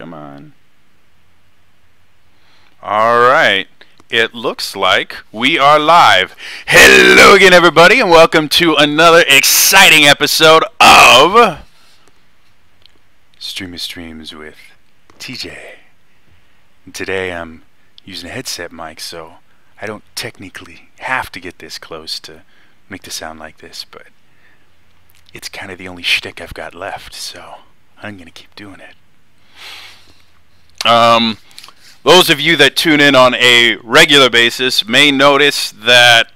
Come on. Alright. It looks like we are live. Hello again, everybody, and welcome to another exciting episode of Streamy Streams with TJ. And today I'm using a headset mic, so I don't technically have to get this close to make the sound like this, but it's kind of the only shtick I've got left, so I'm going to keep doing it. Those of you that tune in on a regular basis may notice that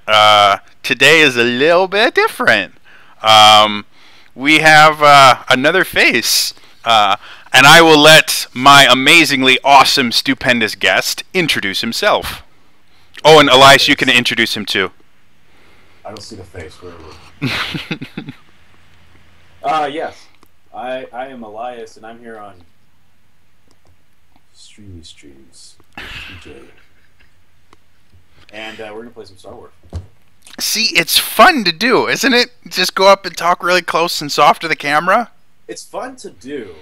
today is a little bit different. We have another face, and I will let my amazingly awesome, stupendous guest introduce himself. Oh, and Elias, you can introduce him too. I don't see the face. Where yes. I am Elias, and I'm here on Streamy Streams with TJ. And we're going to play some Star Wars. See, it's fun to do, isn't it? Just go up and talk really close and soft to the camera. It's fun to do.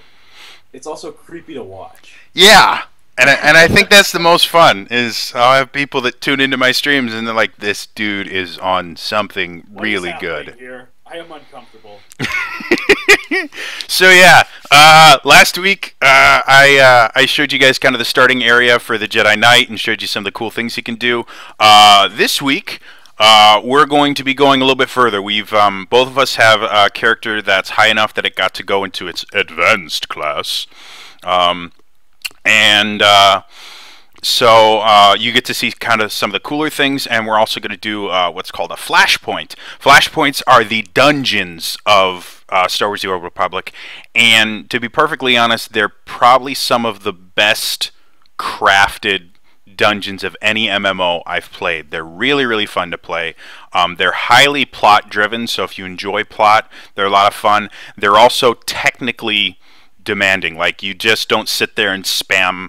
It's also creepy to watch. Yeah. And I think that's the most fun, is I'll have people that tune into my streams and they're like, this dude is on something really good. Here? I am uncomfortable. So yeah, last week I showed you guys kind of the starting area for the Jedi Knight and showed you some of the cool things you can do. This week we're going to be going a little bit further. We've both of us have a character that's high enough that it got to go into its advanced class. So you get to see kind of some of the cooler things, and we're also going to do what's called a flashpoint. Flashpoints are the dungeons of Star Wars: The Old Republic, and to be perfectly honest, they're probably some of the best crafted dungeons of any MMO I've played. They're really, really fun to play. They're highly plot-driven, so if you enjoy plot, they're a lot of fun. They're also technically demanding. Like, you just don't sit there and spam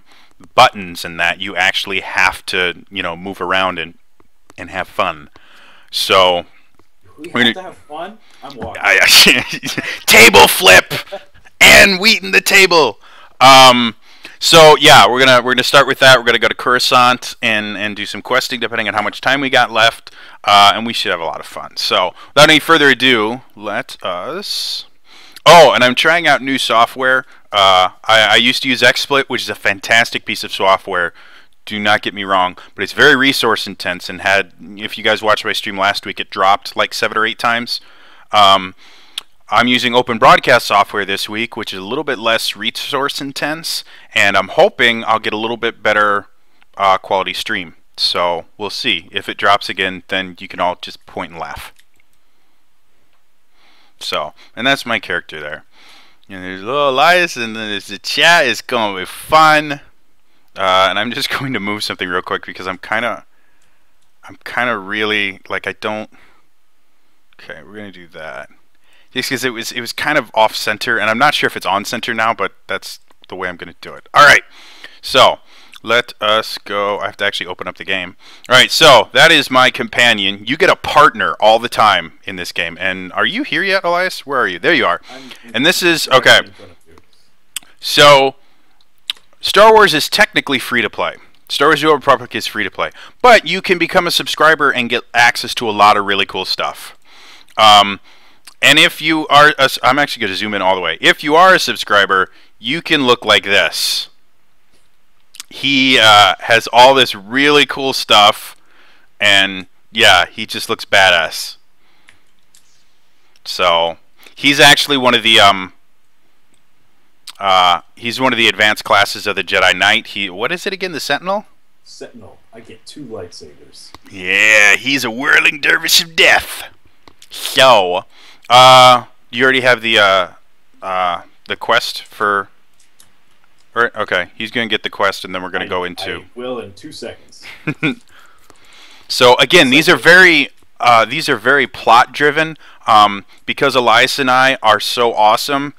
buttons and that. You actually have to, you know, move around and have fun. So we have to have fun. I'm walking. Table flip and wheat in the table. So yeah, we're gonna start with that. We're gonna go to Coruscant and do some questing depending on how much time we got left, and we should have a lot of fun. So without any further ado, let us. Oh, and I'm trying out new software. I used to use XSplit, which is a fantastic piece of software. Do not get me wrong, but it's very resource intense and had, if you guys watched my stream last week, it dropped like 7 or 8 times. I'm using Open Broadcast software this week, which is a little bit less resource intense, and I'm hoping I'll get a little bit better quality stream. So we'll see. If it drops again, then you can all just point and laugh. So, and that's my character there. And there's little Elias, and then there's the chat. It's going to be fun. And I'm just going to move something real quick because I'm kind of really, like, I don't. Okay, we're going to do that. Just because it was kind of off center, and I'm not sure if it's on center now, but that's the way I'm going to do it. All right, so let us go. I have to actually open up the game. All right, so that is my companion. You get a partner all the time in this game. And are you here yet, Elias? Where are you? There you are. And this is, okay. So Star Wars is technically free to play. Star Wars: The Old Republic is free to play. But you can become a subscriber and get access to a lot of really cool stuff. And if you are, I'm actually going to zoom in all the way. If you are a subscriber, you can look like this. He has all this really cool stuff, and yeah, he just looks badass. So he's actually one of the he's one of the advanced classes of the Jedi Knight. What is it again? The Sentinel? Sentinel. I get 2 lightsabers. Yeah, he's a whirling dervish of death. So, you already have the quest for. Right, okay, he's going to get the quest, and then we're going to go into. I will in 2 seconds. So again, these are very plot driven. Because Elias and I are so awesome,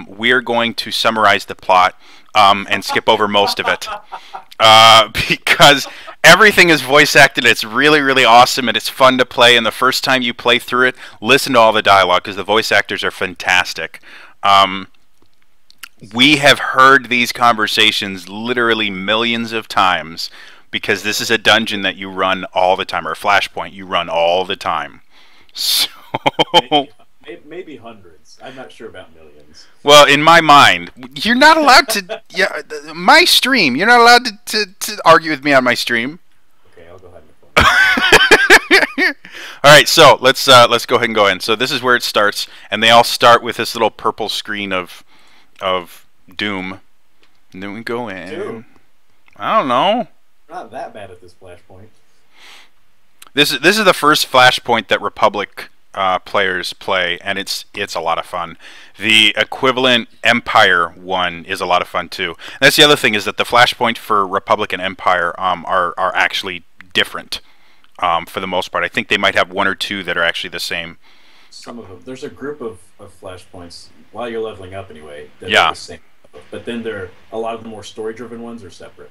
we're going to summarize the plot and skip over most of it. Because everything is voice acted. It's really, really awesome, and it's fun to play. And the first time you play through it, listen to all the dialogue because the voice actors are fantastic. We have heard these conversations literally millions of times because this is a dungeon that you run all the time, or a flashpoint you run all the time. So, Maybe hundreds. I'm not sure about millions. well, in my mind, you're not allowed to. Yeah, my stream. You're not allowed to argue with me on my stream. Okay, I'll go ahead and All right, so let's go ahead and go in. So this is where it starts, and they all start with this little purple screen of doom, and then we go in. Doom. I don't know. Not that bad at this flashpoint. This is the first flashpoint that Republic players play, and it's a lot of fun. The equivalent Empire one is a lot of fun too. And that's the other thing, is that the flashpoint for Republic and Empire are actually different for the most part. I think they might have one or two that are actually the same. Some of them. There's a group of flashpoints while you're leveling up anyway. That Yeah. are the same. But then a lot of the more story-driven ones are separate.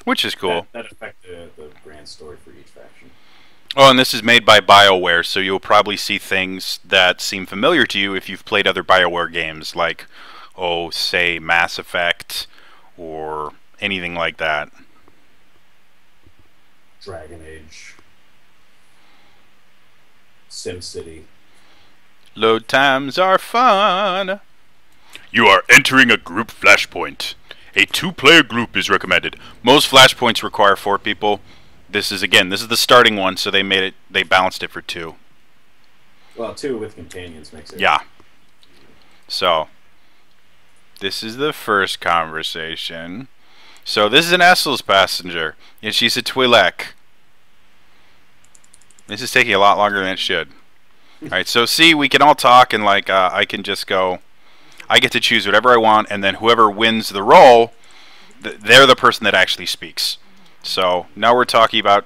Which is cool. That affect the grand story for each faction. Oh, and this is made by BioWare, so you'll probably see things that seem familiar to you if you've played other BioWare games, like, oh, say, Mass Effect, or anything like that. Dragon Age. SimCity. Load times are fun. You are entering a group flashpoint. A 2-player group is recommended. Most flashpoints require 4 people. This is the starting one, so they balanced it for 2. Well, 2 with companions makes it. Yeah. So, this is the first conversation. So, this is an Essel's passenger, and she's a Twi'lek. This is taking a lot longer than it should. Alright, so see, we can all talk, and like, I can just go, I get to choose whatever I want, and then whoever wins the role, they're the person that actually speaks. So, now we're talking about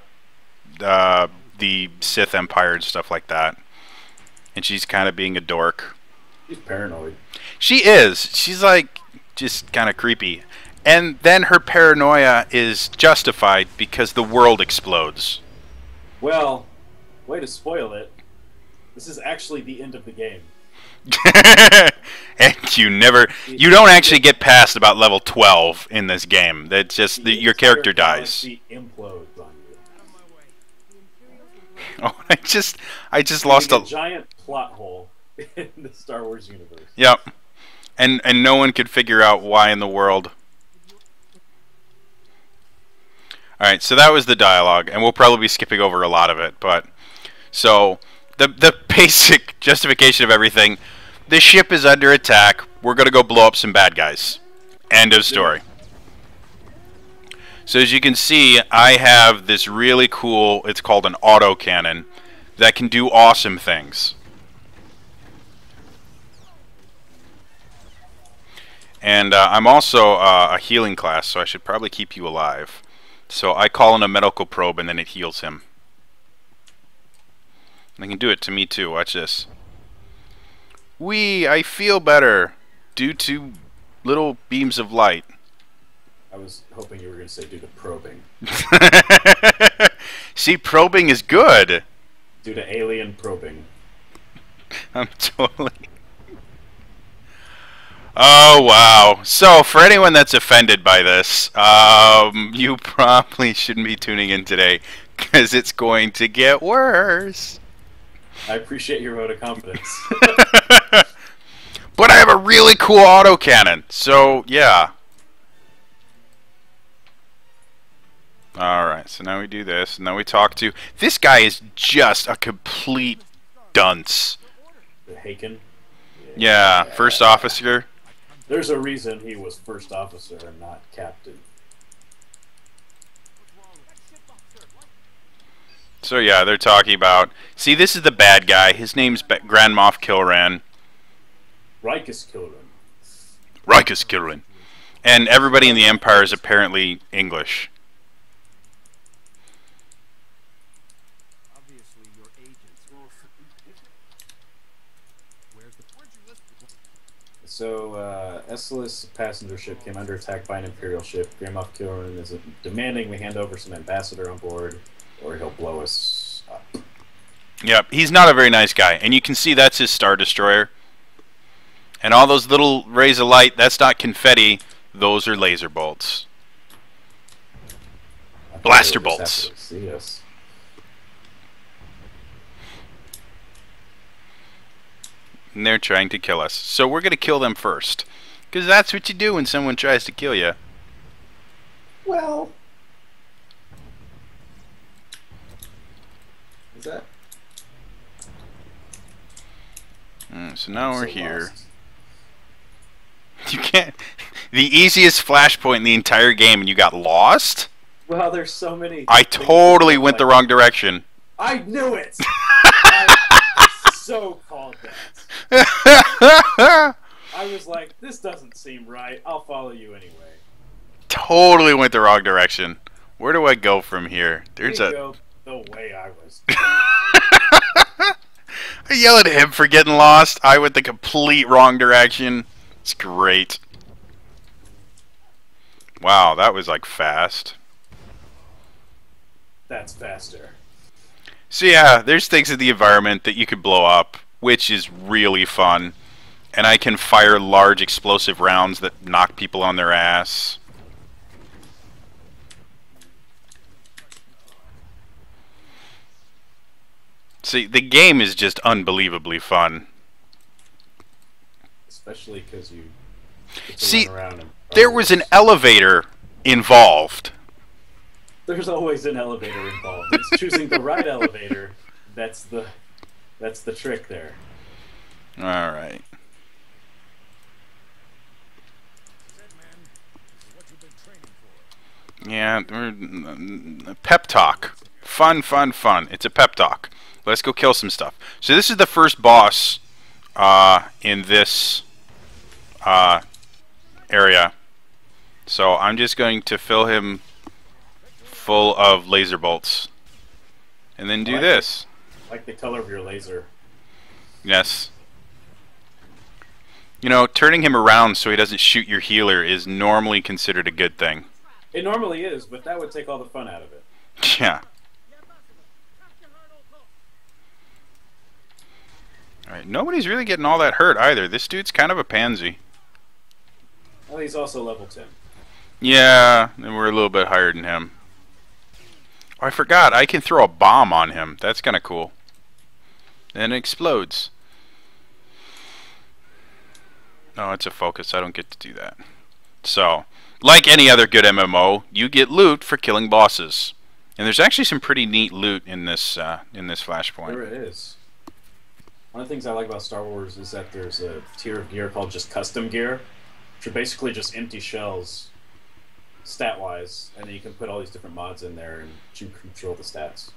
the Sith Empire and stuff like that. And she's kind of being a dork. She's paranoid. She is. She's like, just kind of creepy. And then her paranoia is justified because the world explodes. Well, way to spoil it. This is actually the end of the game. And you don't actually get past about level 12 in this game. That's just, your character dies. The implodes on you. Oh, I just lost a giant plot hole in the Star Wars universe. Yep. And no one could figure out why in the world. Alright, so that was the dialogue, and we'll probably be skipping over a lot of it, but so the basic justification of everything, the ship is under attack, we're gonna go blow up some bad guys. End of story. So as you can see, I have this really cool, it's called an autocannon, that can do awesome things. And I'm also a healing class, so I should probably keep you alive. So I call in a medical probe and then it heals him. And I can do it to me too, watch this. Whee, I feel better due to little beams of light. I was hoping you were going to say due to probing. See, probing is good. Due to alien probing. I'm totally... Oh, wow. So, for anyone that's offended by this, you probably shouldn't be tuning in today, because it's going to get worse. I appreciate your vote of confidence. But I have a really cool autocannon, so, yeah. Alright, so now we do this, and now we talk to... This guy is just a complete dunce. The Haken? Yeah, first officer. There's a reason he was first officer and not captain. So yeah, they're talking about... See, this is the bad guy. His name's Grand Moff Kilran. Rikus Kilran. Rikus Kilran. And everybody in the Empire is apparently English. So, Essel's passenger ship came under attack by an Imperial ship. Grand Moff Kilran is demanding we hand over some ambassador on board, or he'll blow us up. Yep, he's not a very nice guy. And you can see that's his Star Destroyer. And all those little rays of light, that's not confetti. Those are laser bolts. Blaster bolts. See us. And they're trying to kill us. So we're going to kill them first. Because that's what you do when someone tries to kill you. Well... Is that... So now we're here. Lost. You can't... The easiest flashpoint in the entire game and you got lost? Well, there's so many... I totally went the wrong direction. I knew it! I so called that. I was like, this doesn't seem right. I'll follow you anyway. Totally went the wrong direction. Where do I go from here? There's you go the way I was. I yell at him for getting lost. I went the complete wrong direction. It's great. Wow, that was like fast. That's faster. So yeah, there's things in the environment that you could blow up, which is really fun. And I can fire large explosive rounds that knock people on their ass. See, the game is just unbelievably fun. Especially because you get to See, run around and there was an elevator involved. There's always an elevator involved. It's choosing the right elevator. That's the trick there. All right. Yeah, pep talk. Fun, fun, fun. It's a pep talk. Let's go kill some stuff. So this is the first boss in this area. So I'm just going to fill him full of laser bolts. And then do this. Like the color of your laser. Yes. You know, turning him around so he doesn't shoot your healer is normally considered a good thing. It normally is, but that would take all the fun out of it. Yeah. Alright, nobody's really getting all that hurt either. This dude's kind of a pansy. Well, he's also level 10. Yeah, and we're a little bit higher than him. Oh, I forgot. I can throw a bomb on him. That's kind of cool. And it explodes. No, it's a focus. I don't get to do that. So, like any other good MMO, you get loot for killing bosses. And there's actually some pretty neat loot in this flashpoint. There it is. One of the things I like about Star Wars is that there's a tier of gear called just custom gear, which are basically just empty shells, stat-wise, and then you can put all these different mods in there and you control the stats.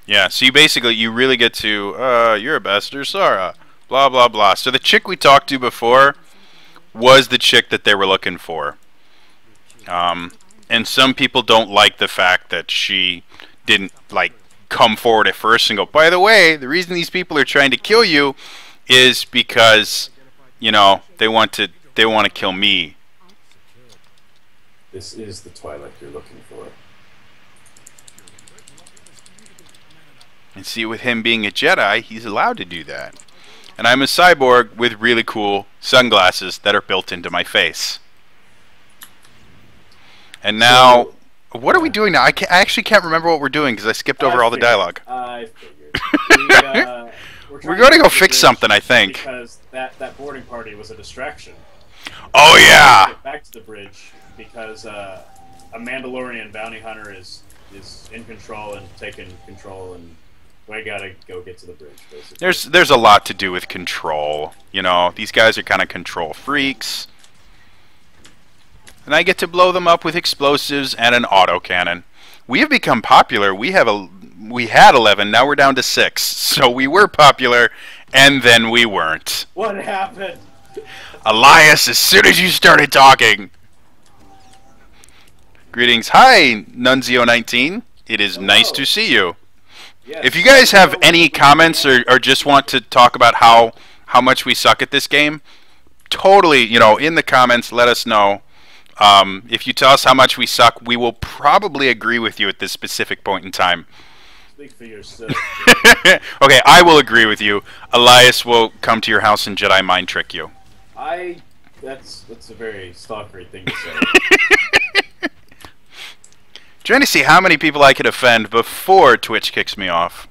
Yeah, so you really get to, you're Ambassador Sara, blah, blah, blah. So the chick we talked to before was the chick that they were looking for. And some people don't like the fact that she didn't, like, come forward at first and go, by the way, the reason these people are trying to kill you is because, you know, they want to kill me. This is the Twilight you're looking for. And see, with him being a Jedi, he's allowed to do that. And I'm a cyborg with really cool sunglasses that are built into my face. And now, what are we doing now? I actually can't remember what we're doing because I skipped over all the dialogue. I figured. We're going to go fix something, I think. Because that boarding party was a distraction. Oh, yeah! Get back to the bridge because a Mandalorian bounty hunter is in control and taking control, and we gotta go get to the bridge, basically. There's a lot to do with control. You know, these guys are kind of control freaks. And I get to blow them up with explosives and an autocannon. We have become popular. We had 11, now we're down to 6. So we were popular, and then we weren't. What happened? Elias, as soon as you started talking. Greetings. Hi, Nunzio19. It is nice to see you. Yes. If you guys have any comments or just want to talk about how much we suck at this game, totally, you know, in the comments, let us know. If you tell us how much we suck, we will probably agree with you at this specific point in time. Speak for yourself. Okay, I will agree with you. Elias will come to your house and Jedi mind trick you. That's a very stalkery thing to say. Trying to see how many people I could offend before Twitch kicks me off.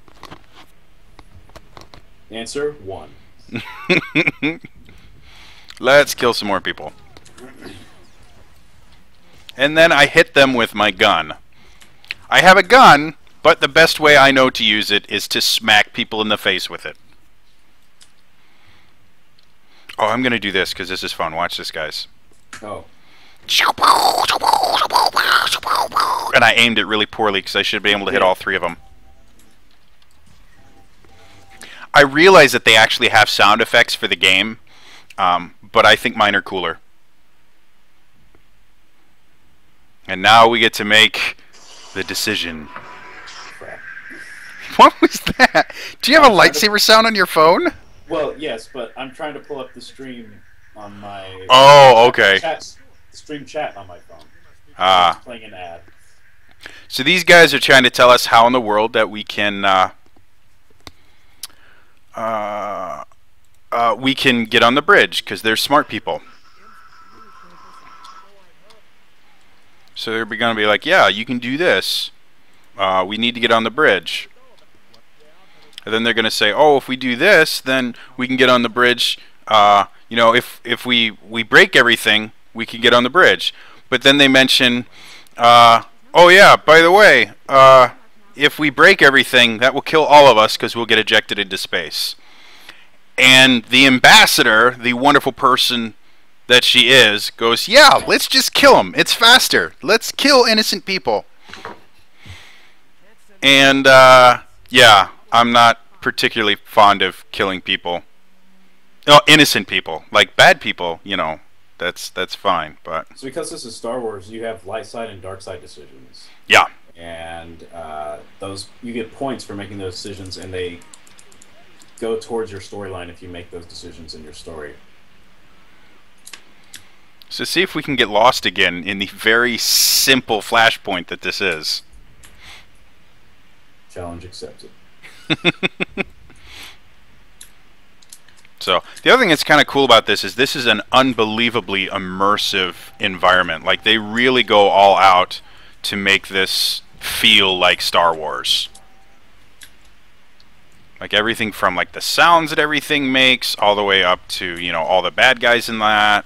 Answer 1. Let's kill some more people. And then I hit them with my gun. I have a gun, but the best way I know to use it is to smack people in the face with it. Oh, I'm going to do this because this is fun. Watch this, guys. Oh. And I aimed it really poorly because I should be able to hit all 3 of them. I realize that they actually have sound effects for the game, but I think mine are cooler. And now we get to make the decision. Crap. What was that? Do you have a lightsaber sound on your phone? Well, yes, but I'm trying to pull up the stream on my... Oh, okay. Stream chat on my phone. Ah. Playing an ad. So these guys are trying to tell us how in the world that we can get on the bridge because they're smart people. So they're going to be like, yeah, you can do this. We need to get on the bridge. And then they're going to say, oh, if we do this, then we can get on the bridge. You know, if we break everything, we can get on the bridge. But then they mention, oh yeah, by the way, if we break everything, that will kill all of us because we'll get ejected into space. And the ambassador, the wonderful person that she is, goes, yeah, let's just kill them. It's faster. Let's kill innocent people. And, yeah, I'm not particularly fond of killing people. Oh, innocent people. Like, bad people, you know, that's fine, but... So because this is Star Wars, you have light side and dark side decisions. Yeah. And those you get points for making those decisions, and they go towards your storyline if you make those decisions in your story. So see if we can get lost again in the very simple flashpoint that this is. Challenge accepted. So the other thing that's kind of cool about this is an unbelievably immersive environment. Like, they really go all out to make this feel like Star Wars. Like, everything from like the sounds that everything makes all the way up to, you know, all the bad guys in that.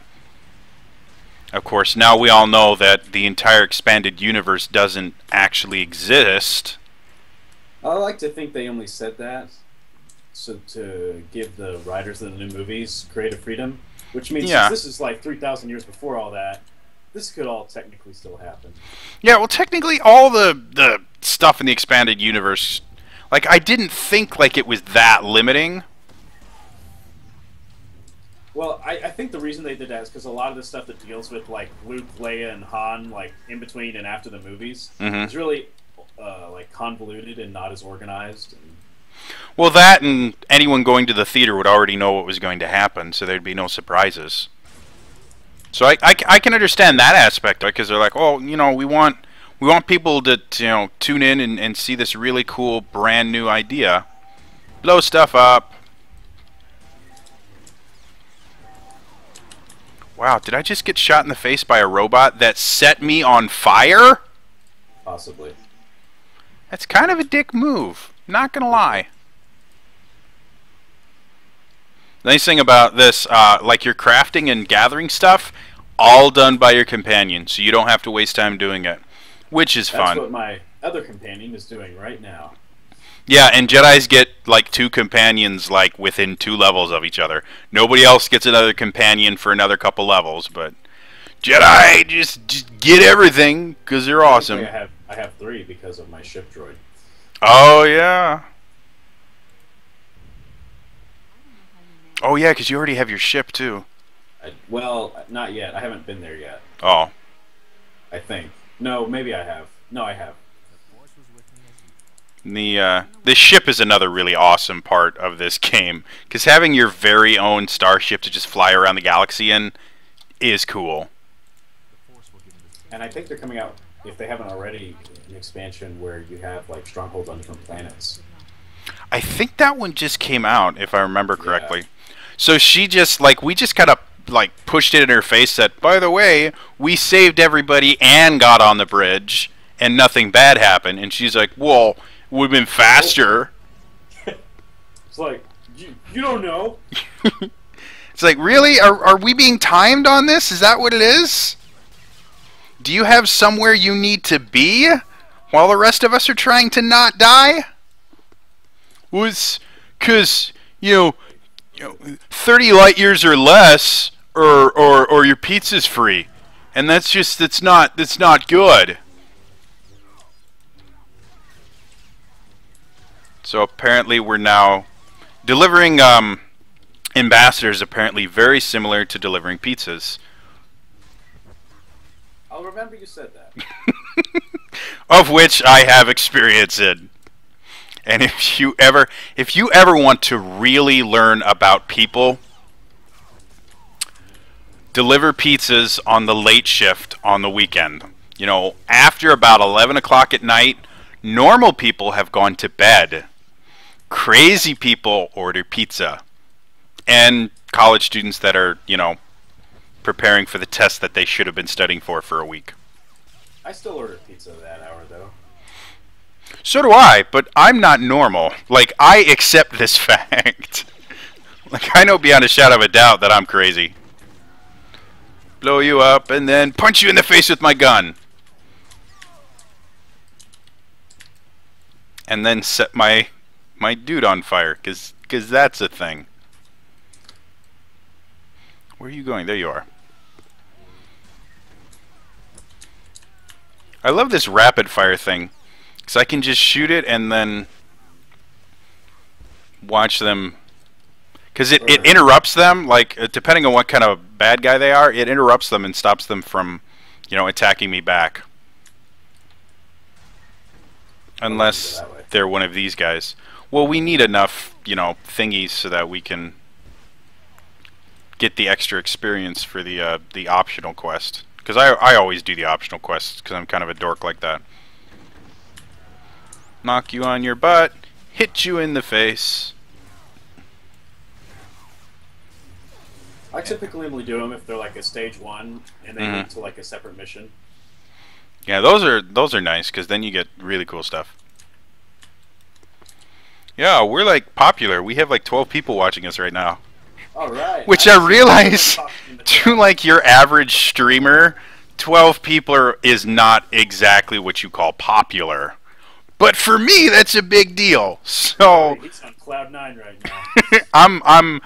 Of course, now we all know that the entire expanded universe doesn't actually exist. I like to think they only said that so to give the writers of the new movies creative freedom, which means since this is like 3,000 years before all that, this could all technically still happen. Yeah, well, technically all the stuff in the expanded universe, like, I didn't think like it was that limiting. Well, I think the reason they did that is because a lot of the stuff that deals with like Luke, Leia, and Han, like in between and after the movies, is really like convoluted and not as organized. And... Well, that and anyone going to the theater would already know what was going to happen, so there'd be no surprises. So I can understand that aspect, because they're like, oh, you know, we want people to, you know, tune in and see this really cool brand new idea, blow stuff up. Wow, did I just get shot in the face by a robot that set me on fire? Possibly. That's kind of a dick move, not gonna lie. The nice thing about this, like your crafting and gathering stuff, all done by your companion, so you don't have to waste time doing it, which is fun. That's what my other companion is doing right now. Yeah, and Jedis get like 2 companions like within 2 levels of each other. Nobody else gets another companion for another couple levels, but Jedi just get everything because they're awesome. I have 3 because of my ship droid. Oh yeah. Oh yeah, because you already have your ship too. Well, not yet. I haven't been there yet. Oh. I think. No, maybe I have. No, I have. The ship is another really awesome part of this game, because having your very own starship to just fly around the galaxy in is cool. And I think they're coming out, if they haven't already, an expansion where you have like strongholds on different planets. I think that one just came out, if I remember correctly. Yeah. So she just, like, we just kind of like pushed it in her face that, by the way, we saved everybody and got on the bridge and nothing bad happened. And she's like, well, it would have been faster. It's like, you don't know. It's like, really? Are we being timed on this? Is that what it is? Do you have somewhere you need to be while the rest of us are trying to not die? Was because you know 30 light years or less, or your pizza's free, and that's not good. So apparently we're now delivering ambassadors. Apparently very similar to delivering pizzas. I'll remember you said that. Of which I have experience in. And if you ever want to really learn about people, deliver pizzas on the late shift on the weekend. You know, after about 11 o'clock at night, normal people have gone to bed. Crazy people order pizza. And college students that are, you know, preparing for the test that they should have been studying for a week. I still order pizza that hour, though. So do I, but I'm not normal. Like, I accept this fact. Like, I know beyond a shadow of a doubt that I'm crazy. Blow you up and then punch you in the face with my gun. And then set my dude on fire, cause that's a thing. Where are you going? There you are. I love this rapid fire thing, because I can just shoot it and then watch them. Because it interrupts them, like, depending on what kind of bad guy they are, it interrupts them and stops them from, you know, attacking me back. Unless they're one of these guys. Well, we need enough, you know, thingies so that we can get the extra experience for the optional quest. Because I always do the optional quests, because I'm kind of a dork like that. Knock you on your butt, hit you in the face. I typically only do them if they're like a stage 1 and they lead to like a separate mission. Yeah, those are nice, because then you get really cool stuff. Yeah, we're like popular. We have like 12 people watching us right now. Alright. Which I realize, to like your average streamer, 12 people is not exactly what you call popular. But for me, that's a big deal. So he's on cloud 9 right now.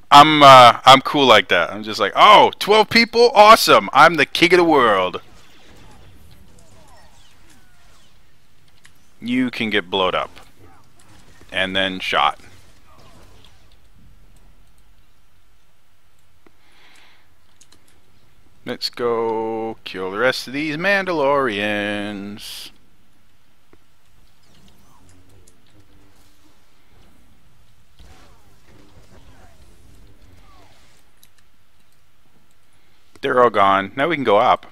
I'm cool like that. I'm just like, oh, 12 people, awesome. I'm the king of the world. You can get blowed up and then shot. Let's go kill the rest of these Mandalorians. They're all gone. Now we can go up.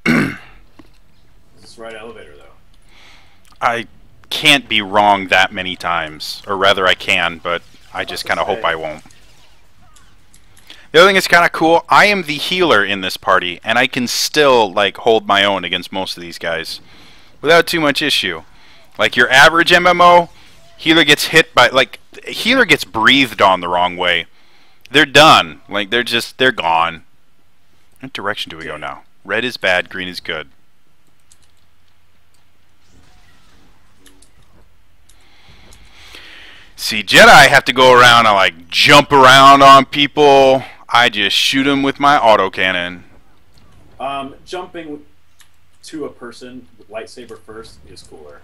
Is this the right elevator, though? I can't be wrong that many times. Or rather, I can, but I just kind of hope I won't. The other thing that's kind of cool, I am the healer in this party, and I can still, like, hold my own against most of these guys without too much issue. Like, your average MMO, healer gets hit by, like, healer gets breathed on the wrong way. They're done. Like, they're gone. What direction do we go now? Red is bad, green is good. See, Jedi have to go around and, like, jump around on people. I just shoot them with my autocannon. Jumping to a person with lightsaber first is cooler.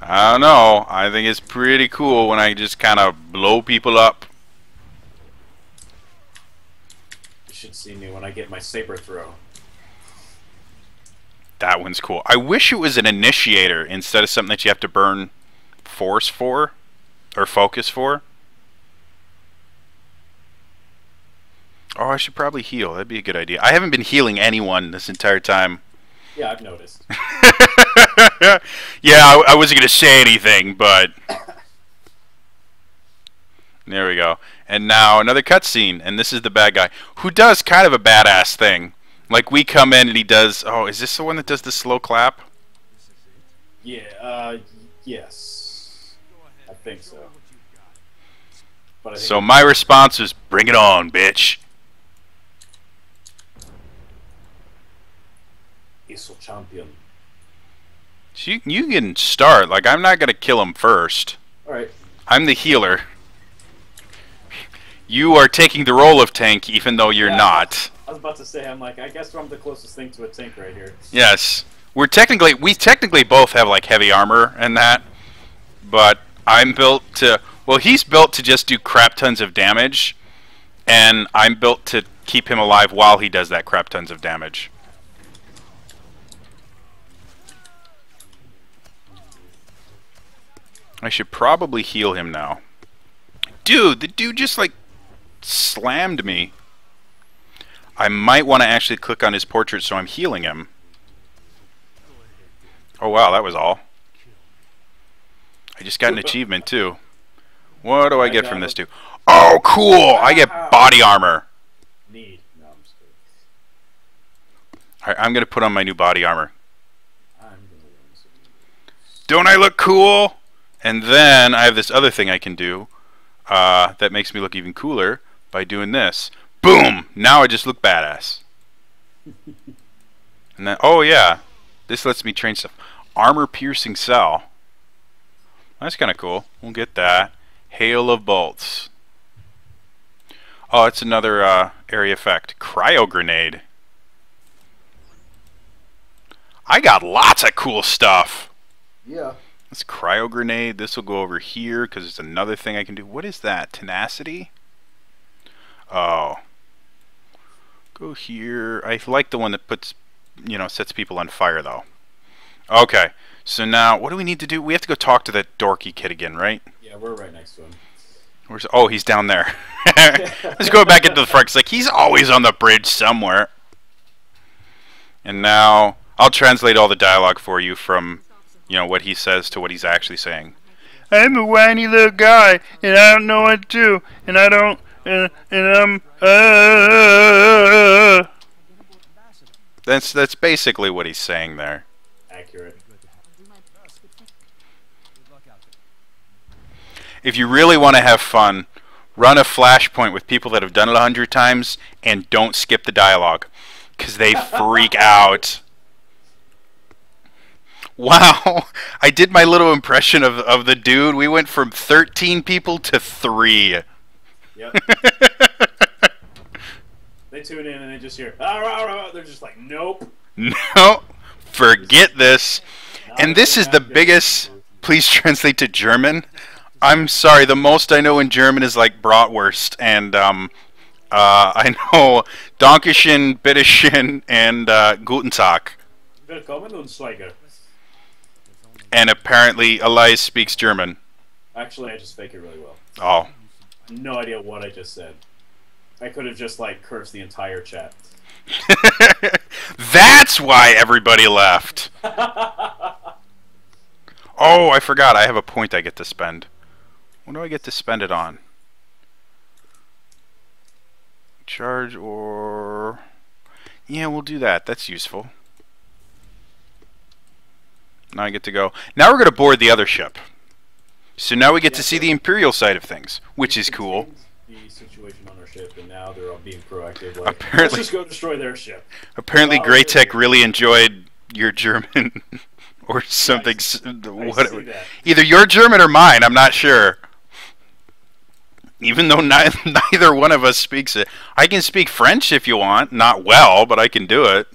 I don't know. I think it's pretty cool when I just kind of blow people up. You should see me when I get my saber throw. That one's cool. I wish it was an initiator instead of something that you have to burn force for or focus for. Oh, I should probably heal. That'd be a good idea. I haven't been healing anyone this entire time. Yeah, I've noticed. Yeah, I wasn't going to say anything, but There we go. And now another cutscene, and this is the bad guy who does kind of a badass thing. Like we come in and he does. Oh, is this the one that does the slow clap? Yeah. Yes. I think so. But I think So my response was, "Bring it on, bitch." he's a champion. So you can start. Like I'm not gonna kill him first. All right. I'm the healer. You are taking the role of tank, even though you're not. I was about to say, I'm like, I guess I'm the closest thing to a tank right here. Yes, we technically both have like heavy armor and that, but I'm built to. Well, he's built to just do crap tons of damage, and I'm built to keep him alive while he does that crap tons of damage. I should probably heal him now. Dude, the dude just like slammed me. I might want to actually click on his portrait so I'm healing him. Oh wow, that was all. I just got an achievement too. What do I get from this dude? Oh cool! I get body armor. Need. No, I'm just kidding. Alright, I'm gonna put on my new body armor. I'm gonna learn some. Don't I look cool? And then I have this other thing I can do that makes me look even cooler by doing this. Boom! Now I just look badass. And then, oh yeah, this lets me train stuff. Armor piercing cell. That's kind of cool. We'll get that. Hail of bolts. Oh, it's another area effect. Cryo grenade. I got lots of cool stuff. Yeah. This cryo grenade. This will go over here because it's another thing I can do. What is that? Tenacity? Oh. Go here. I like the one that puts, sets people on fire though. Okay. So now, what do we need to do? We have to go talk to that dorky kid again, right? Yeah, we're right next to him. Oh, he's down there. Let's go back into the front. It's like he's always on the bridge somewhere. And now I'll translate all the dialogue for you from, what he says to what he's actually saying. I'm a whiny little guy, and I don't know what to do, and I don't, and I'm. That's basically what he's saying there. Accurate. If you really want to have fun, run a flashpoint with people that have done it 100 times and don't skip the dialogue, because they freak out. Wow, I did my little impression of the dude. We went from 13 people to 3. Yep. They tune in and they just hear, ah, rah, rah. They're just like, nope. No, forget this. And this is the biggest, please translate to German. I'm sorry, the most I know in German is like Bratwurst, and I know Dankeschön, Bitteschön, and Guten Tag. Willkommen und Schweiger. And apparently Elias speaks German. Actually, I just fake it really well. Oh. No idea what I just said. I could have just like cursed the entire chat. That's why everybody left. Oh, I forgot. I have a point I get to spend. What do I get to spend it on? Charge or... Yeah, we'll do that. That's useful. Now I get to go. Now we're going to board the other ship. So now we get to see the Imperial side of things, which is cool. The situation on our ship, and now they're all being proactive. Like, Apparently, let's just go destroy their ship. Apparently, Greytech really enjoyed your German or something. Whatever. Either your German or mine. I'm not sure. Even though neither one of us speaks it. I can speak French if you want. Not well, but I can do it.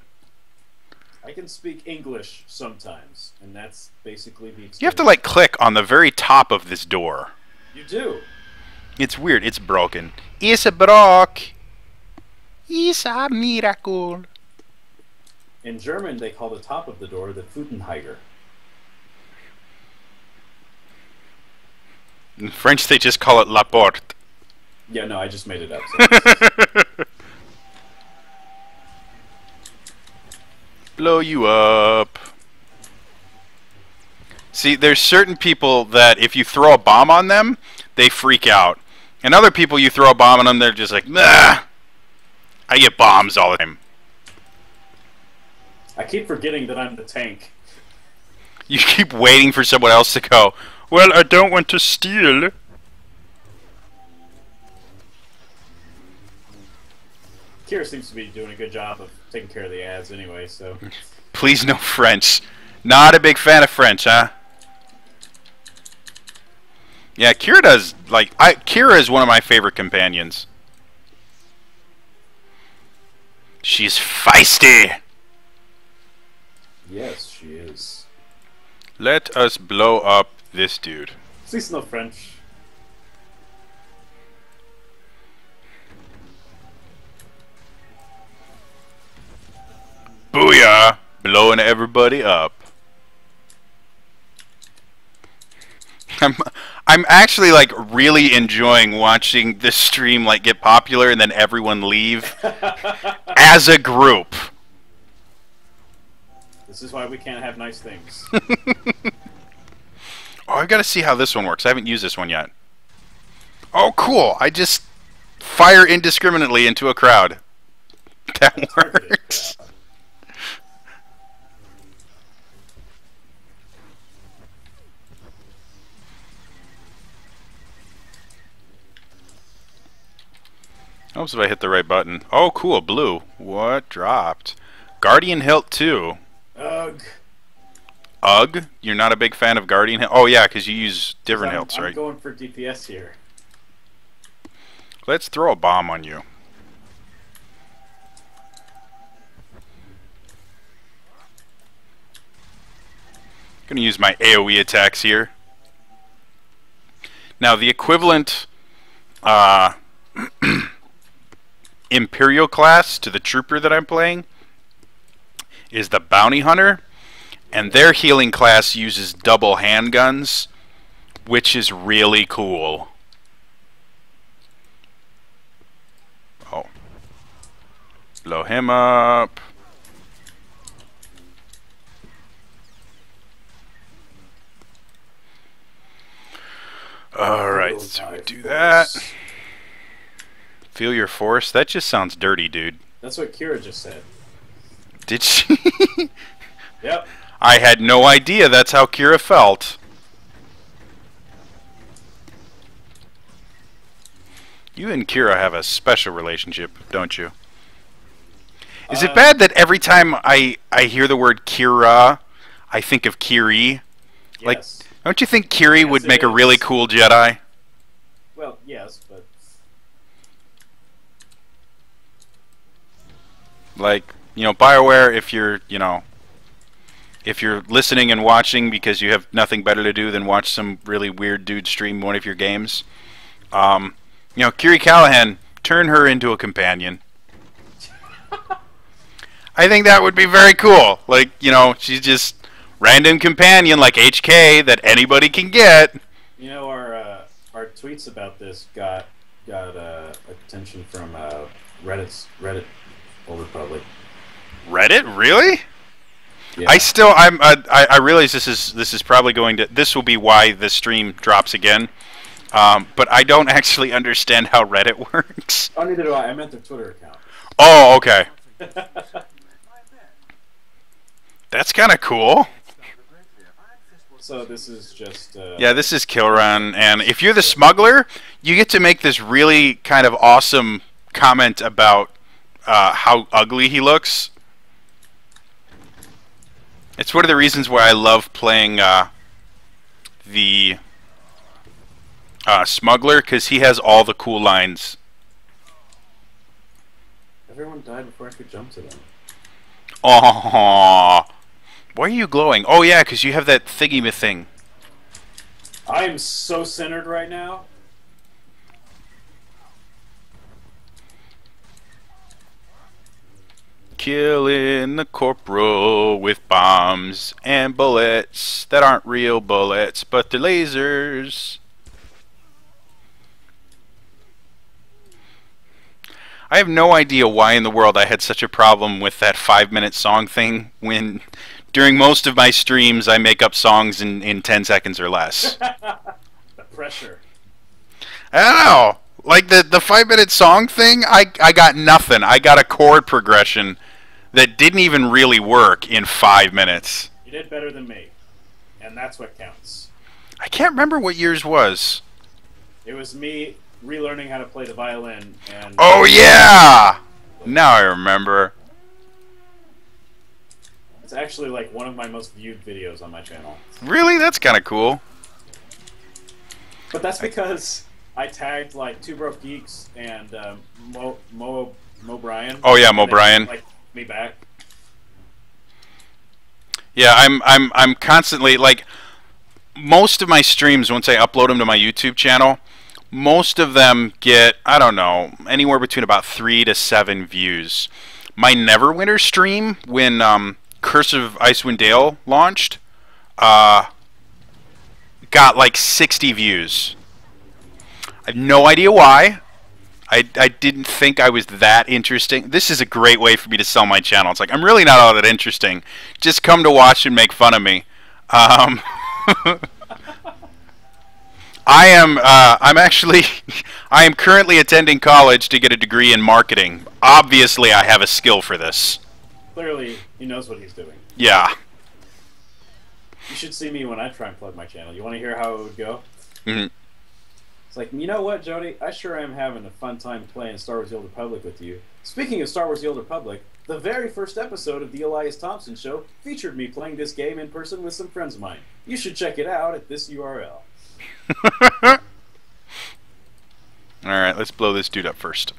I can speak English sometimes, and that's basically the extent. You have to like click on the very top of this door. You do. It's weird. It's broken. It's broke. It's a miracle. In German, they call the top of the door the Futenheiger. In French, they just call it la porte. Yeah, no, I just made it up. So Blow you up. See, there's certain people that if you throw a bomb on them, they freak out. And other people, you throw a bomb on them, they're just like, nah. I get bombs all the time. I keep forgetting that I'm the tank. You keep waiting for someone else to go, well, I don't want to steal. Kira seems to be doing a good job of taking care of the ads anyway, so... Please no French. Not a big fan of French, huh? Yeah, Kira does, like, Kira is one of my favorite companions. She's feisty! Yes, she is. Let us blow up this dude. Please no French. Booyah! Blowing everybody up. I'm actually like really enjoying watching this stream like get popular and then everyone leave as a group. This is why we can't have nice things. Oh, I gotta see how this one works. I haven't used this one yet. Oh, cool! I just fire indiscriminately into a crowd. That works. Oops, if I hit the right button. Oh, cool, blue. What dropped? Guardian Hilt 2. Ugh. Ugh? You're not a big fan of Guardian Hilt? Oh, yeah, because you use different hilts, right? I'm going for DPS here. Let's throw a bomb on you. Gonna use my AoE attacks here. Now, the equivalent Imperial class to the trooper that I'm playing is the Bounty Hunter, and their healing class uses double handguns, which is really cool. Oh. Blow him up. Alright, so we do that. Feel your force? That just sounds dirty, dude. That's what Kira just said. Did she? Yep. I had no idea that's how Kira felt. You and Kira have a special relationship, don't you? Is it bad that every time I hear the word Kira, I think of Kiri? Yes. Like, don't you think Kiri would make a really cool Jedi? Well, yes, but... Like, you know, BioWare, if you're, you know, if you're listening and watching because you have nothing better to do than watch some really weird dude stream one of your games, you know, Kiri Callahan, turn her into a companion. I think that would be very cool. Like, you know, she's just random companion like HK that anybody can get. You know, our tweets about this got attention from Reddit Republic. Reddit, really? Yeah. I realize this is probably going to, this will be why the stream drops again. But I don't actually understand how Reddit works. Oh, neither do I. I meant their Twitter account. Oh, okay. That's kind of cool. So this is just... yeah, this is Killrun, and if you're the smuggler, you get to make this really kind of awesome comment about how ugly he looks. It's one of the reasons why I love playing the smuggler, because he has all the cool lines. Everyone died before I could jump to them. Aww. Why are you glowing? Oh yeah, because you have that thingy thing. I am so centered right now. Killing the corporal with bombs and bullets that aren't real bullets, but they're lasers. I have no idea why in the world I had such a problem with that 5-minute song thing when during most of my streams I make up songs in 10 seconds or less. The pressure. I don't know. Like the 5-minute song thing, I got nothing. I got a chord progression that didn't even really work in 5 minutes. You did better than me, and that's what counts. I can't remember what yours was. It was me relearning how to play the violin. And oh yeah! Now I remember. It's actually like one of my most viewed videos on my channel. Really? That's kind of cool. But that's because I tagged like Two Broke Geeks and Mo Bryan. Oh yeah, Mo Bryan. Like me back. Yeah, I'm constantly like most of my streams once I upload them to my YouTube channel, most of them get, I don't know, anywhere between about 3 to 7 views. My Neverwinter stream when Curse of Icewind Dale launched got like 60 views. I have no idea why. I didn't think I was that interesting. This is a great way for me to sell my channel. It's like, I'm really not all that interesting. Just come to watch and make fun of me. I'm actually, I am currently attending college to get a degree in marketing. Obviously, I have a skill for this. Clearly, he knows what he's doing. Yeah. You should see me when I try and plug my channel. You want to hear how it would go? Mm-hmm. It's like, you know what, Jody? I sure am having a fun time playing Star Wars The Old Republic with you. Speaking of Star Wars The Old Republic, the very first episode of The Elias Thompson Show featured me playing this game in person with some friends of mine. You should check it out at this URL. Alright, let's blow this dude up first.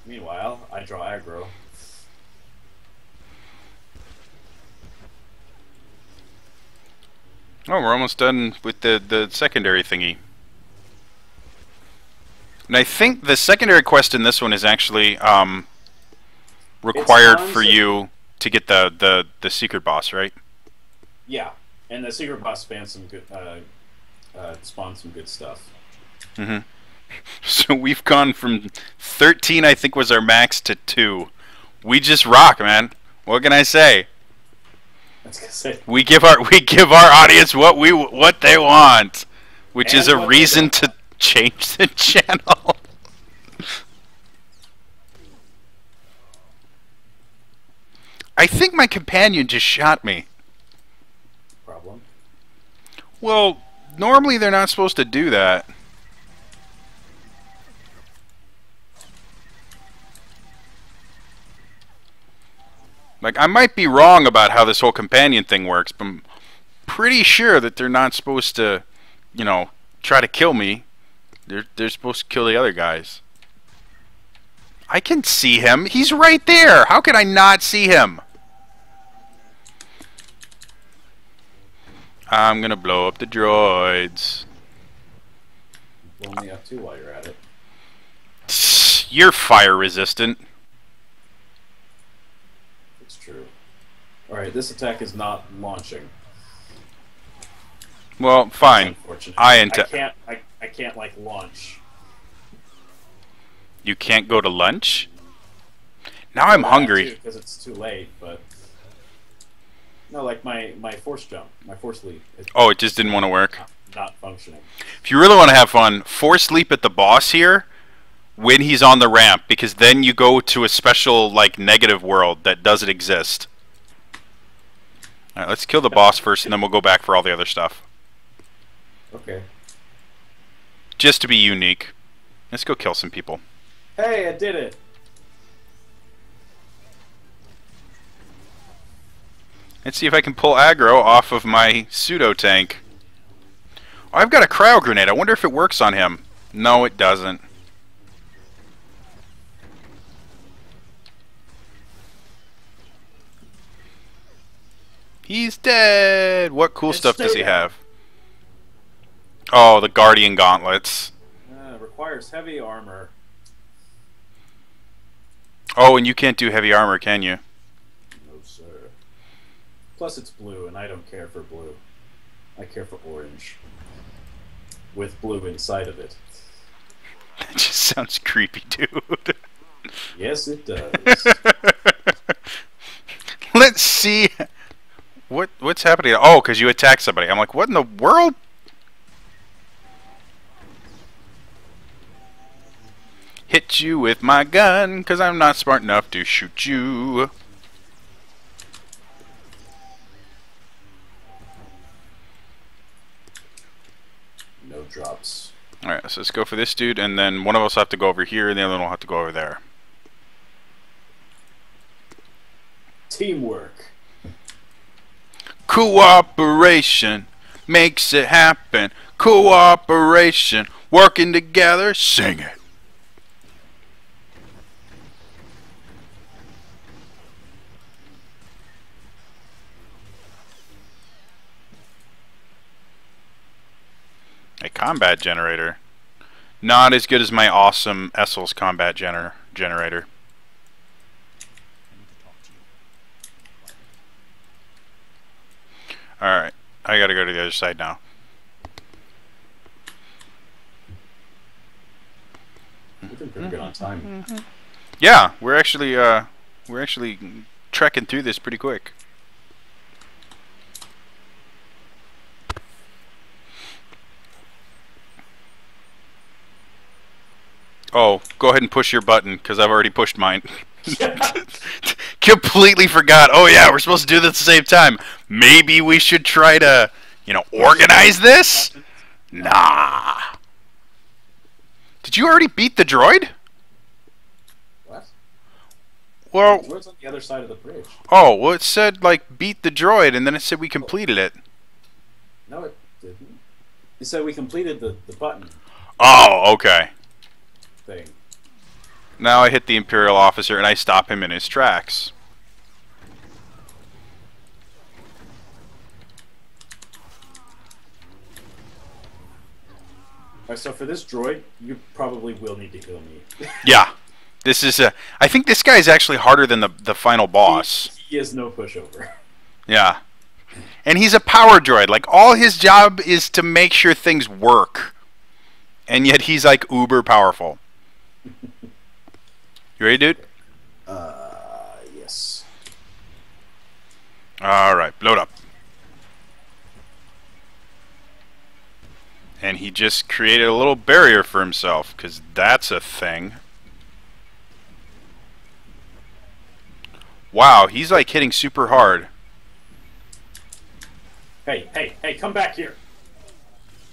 Meanwhile, I draw aggro. Oh, we're almost done with the secondary thingy. And I think the secondary quest in this one is actually required for you to get the secret boss, right? Yeah, and the secret boss spawns some good stuff. Mm-hmm. So we've gone from 13, I think was our max, to 2. We just rock, man. What can I say? We give our audience what they want, which is a reason to change the channel. I think my companion just shot me. Problem? Well, normally they're not supposed to do that. Like, I might be wrong about how this whole companion thing works, but I'm pretty sure that they're not supposed to, you know, try to kill me. They're supposed to kill the other guys. I can see him. He's right there. How can I not see him? I'm gonna blow up the droids. Blow me up too while you're at it. You're fire resistant. It's true. Alright, this attack is not launching. Well, fine. I can't like launch. You can't go to lunch? Now I'm hungry. Because it's too late, but no, like my force jump, my force leap. Oh, it just didn't want to work. Not functioning. If you really want to have fun, force leap at the boss here when he's on the ramp, because then you go to a special like negative world that doesn't exist. All right, let's kill the boss first, and then we'll go back for all the other stuff. Okay. Just to be unique. Let's go kill some people. Hey, I did it! Let's see if I can pull aggro off of my pseudo tank. Oh, I've got a cryo grenade. I wonder if it works on him. No, it doesn't. He's dead! What cool stuff does he have? Oh, the Guardian Gauntlets. Requires heavy armor. Oh, and you can't do heavy armor, can you? No, sir. Plus it's blue, and I don't care for blue. I care for orange. With blue inside of it. That just sounds creepy, dude. Yes, it does. Let's see. What's happening? Oh, because you attacked somebody. I'm like, what in the world? hit you with my gun, 'cause I'm not smart enough to shoot you. No drops. Alright, so let's go for this dude, and then one of us will have to go over here, and the other one will have to go over there. Teamwork. Cooperation makes it happen. Cooperation, working together, sing it. A combat generator. Not as good as my awesome Essel's combat generator. Alright, I gotta go to the other side now. We've been pretty good on time. Yeah, we're actually trekking through this pretty quick. Oh, go ahead and push your button, because I've already pushed mine. Completely forgot. Oh yeah, we're supposed to do this at the same time. Maybe we should try to, organize this? Nah. Did you already beat the droid? What? Well, The droid's on the other side of the bridge. oh, well it said, beat the droid, and then it said we completed it. No, it didn't. It said we completed the button Oh, okay. thing. Now I hit the Imperial officer, and I stop him in his tracks. Alright, so for this droid, you probably will need to heal me. Yeah. This is I think this guy is actually harder than the final boss. He is no pushover. Yeah. And he's a power droid. Like, all his job is to make sure things work. And yet he's, uber powerful. You ready, dude? Yes. Alright, load up. And he just created a little barrier for himself, because that's a thing. Wow, he's, hitting super hard. Hey, come back here!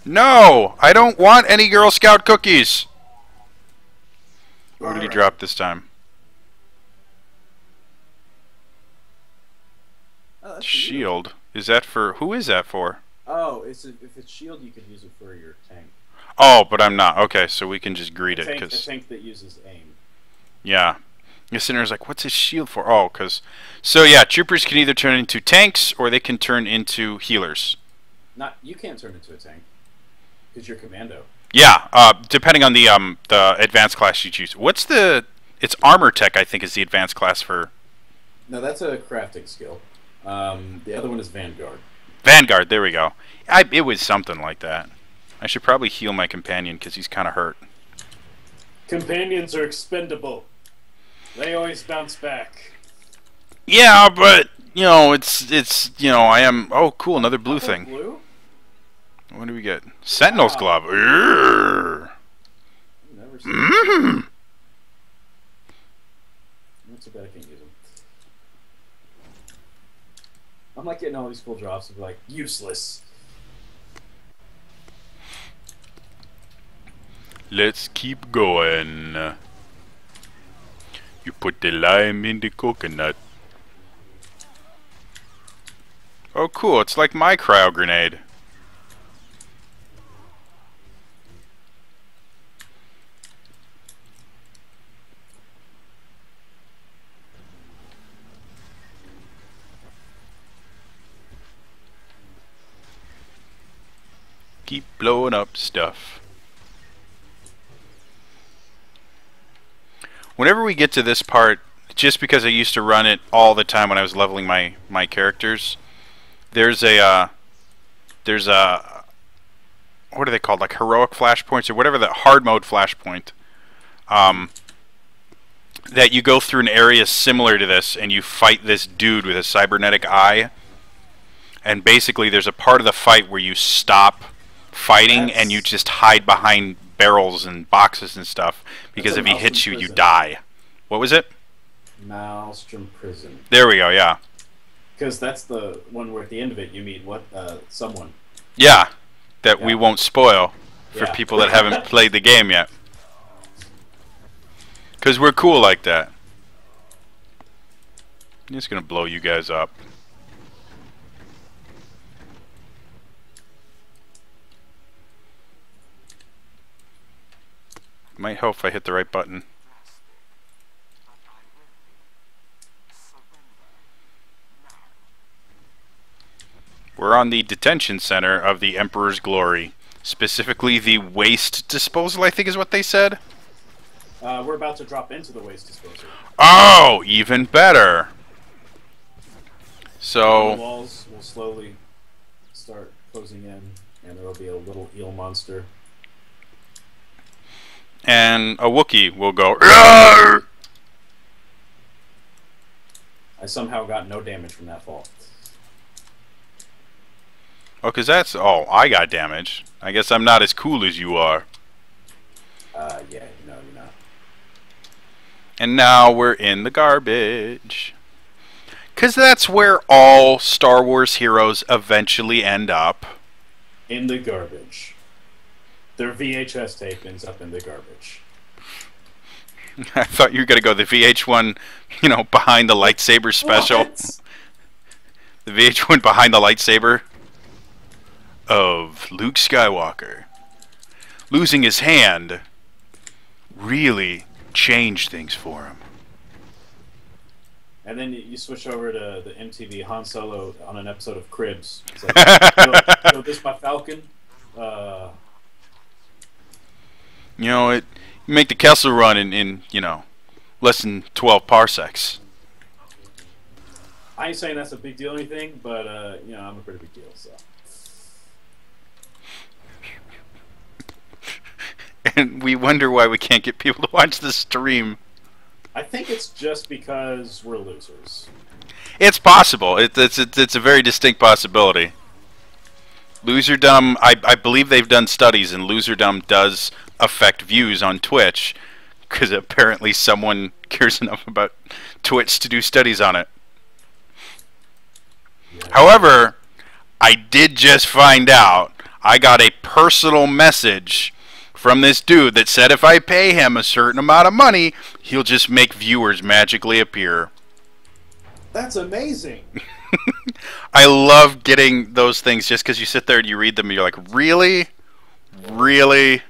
No! I don't want any Girl Scout cookies! What did he Alright. drop this time? Oh, that's Shield. Is that for... Who is that for? Oh, if it's shield, you could use it for your tank. Oh, but I'm not. Okay, so we can just greet it, A because... tank that uses aim. Yeah. The sinner's like, what's his shield for? Oh, because... So, yeah, troopers can either turn into tanks, or they can turn into healers. You can't turn into a tank. Because you're commando. Yeah, depending on the advanced class you choose. What's the... It's armor tech, I think, is the advanced class for... No, that's a crafting skill. The other one is Vanguard. Vanguard, there we go. It was something like that. I should probably heal my companion, because he's kind of hurt. Companions are expendable. They always bounce back. Yeah, but, I am... Oh, cool, another blue thing. Blue? What do we get? Sentinel's glove. Urgh. Never seen Mm. Not too bad I can't use them. I'm getting all these cool drops and be useless. Let's keep going. You put the lime in the coconut. Oh, cool. It's like my cryo grenade. Keep blowing up stuff. Whenever we get to this part, just because I used to run it all the time when I was leveling my characters, there's a what are they called, heroic flashpoints or whatever, the hard mode flashpoint, that you go through an area similar to this and you fight this dude with a cybernetic eye, and basically there's a part of the fight where you stop fighting and you just hide behind barrels and boxes and stuff, because That's a if he hits you, Maelstrom you prison. die. What was it? Maelstrom Prison. There we go, yeah. Because that's the one where at the end of it you meet someone. Yeah, that we Yeah. won't spoil for Yeah. people that haven't played the game yet. Because we're cool like that. I'm just going to blow you guys up. Might help if I hit the right button. We're on the detention center of the Emperor's Glory. Specifically the waste disposal, I think is what they said. We're about to drop into the waste disposal. Oh, even better. The So, walls will slowly start closing in, and there will be a little eel monster. and a Wookiee will go, "Roar!" I somehow got no damage from that fall. Oh, because that's, oh, I got damage. I guess I'm not as cool as you are. Yeah, no, you're not. And now we're in the garbage. Because that's where all Star Wars heroes eventually end up. In the garbage. Their VHS tape ends up in the garbage. I thought you were going to go the VH1, you know, behind the lightsaber special. What? The VH1 behind the lightsaber of Luke Skywalker. Losing his hand really changed things for him. And then you switch over to the MTV Han Solo on an episode of Cribs. It's like, yo, this my Falcon. You know, you make the Kessel run in, you know, less than 12 parsecs. I ain't saying that's a big deal or anything, but you know, I'm a pretty big deal. So. And we wonder why we can't get people to watch the stream. I think it's just because we're losers. It's possible. It's a very distinct possibility. Loserdom, I believe they've done studies, and loserdom does affect views on Twitch, because apparently someone cares enough about Twitch to do studies on it. Yeah. However, I did just find out, I got a personal message from this dude that said if I pay him a certain amount of money, he'll just make viewers magically appear. That's amazing. I love getting those things just because you sit there and you read them and you're like, really? Really?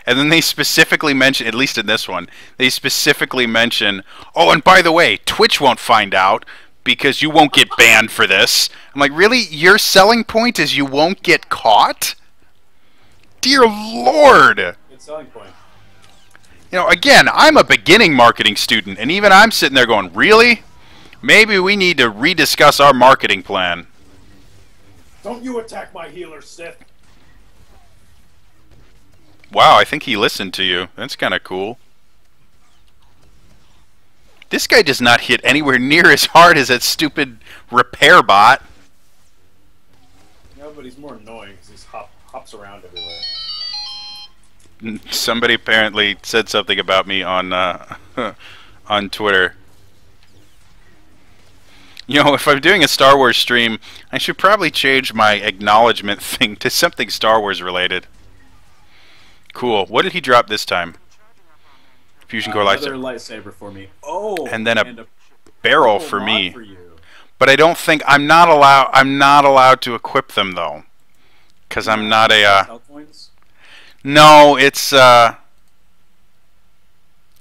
And then they specifically mention, at least in this one, they specifically mention, oh, and by the way, Twitch won't find out because you won't get banned for this. I'm like, really? Your selling point is you won't get caught? Dear Lord! Good selling point. You know, again, I'm a beginning marketing student, and even I'm sitting there going, really? Maybe we need to rediscuss our marketing plan. Don't you attack my healer, Sith. Wow, I think he listened to you. That's kind of cool. This guy does not hit anywhere near as hard as that stupid repair bot. No, but he's more annoying because he hops around everywhere. Somebody apparently said something about me on on Twitter. You know, if I'm doing a Star Wars stream, I should probably change my acknowledgement thing to something Star Wars related. Cool. What did he drop this time? Fusion core Another lightsaber. lightsaber for me. Oh, And then a barrel purple for mod me. For you. But I don't think I'm not allowed to equip them though, because I'm not a. Cell coins? No, it's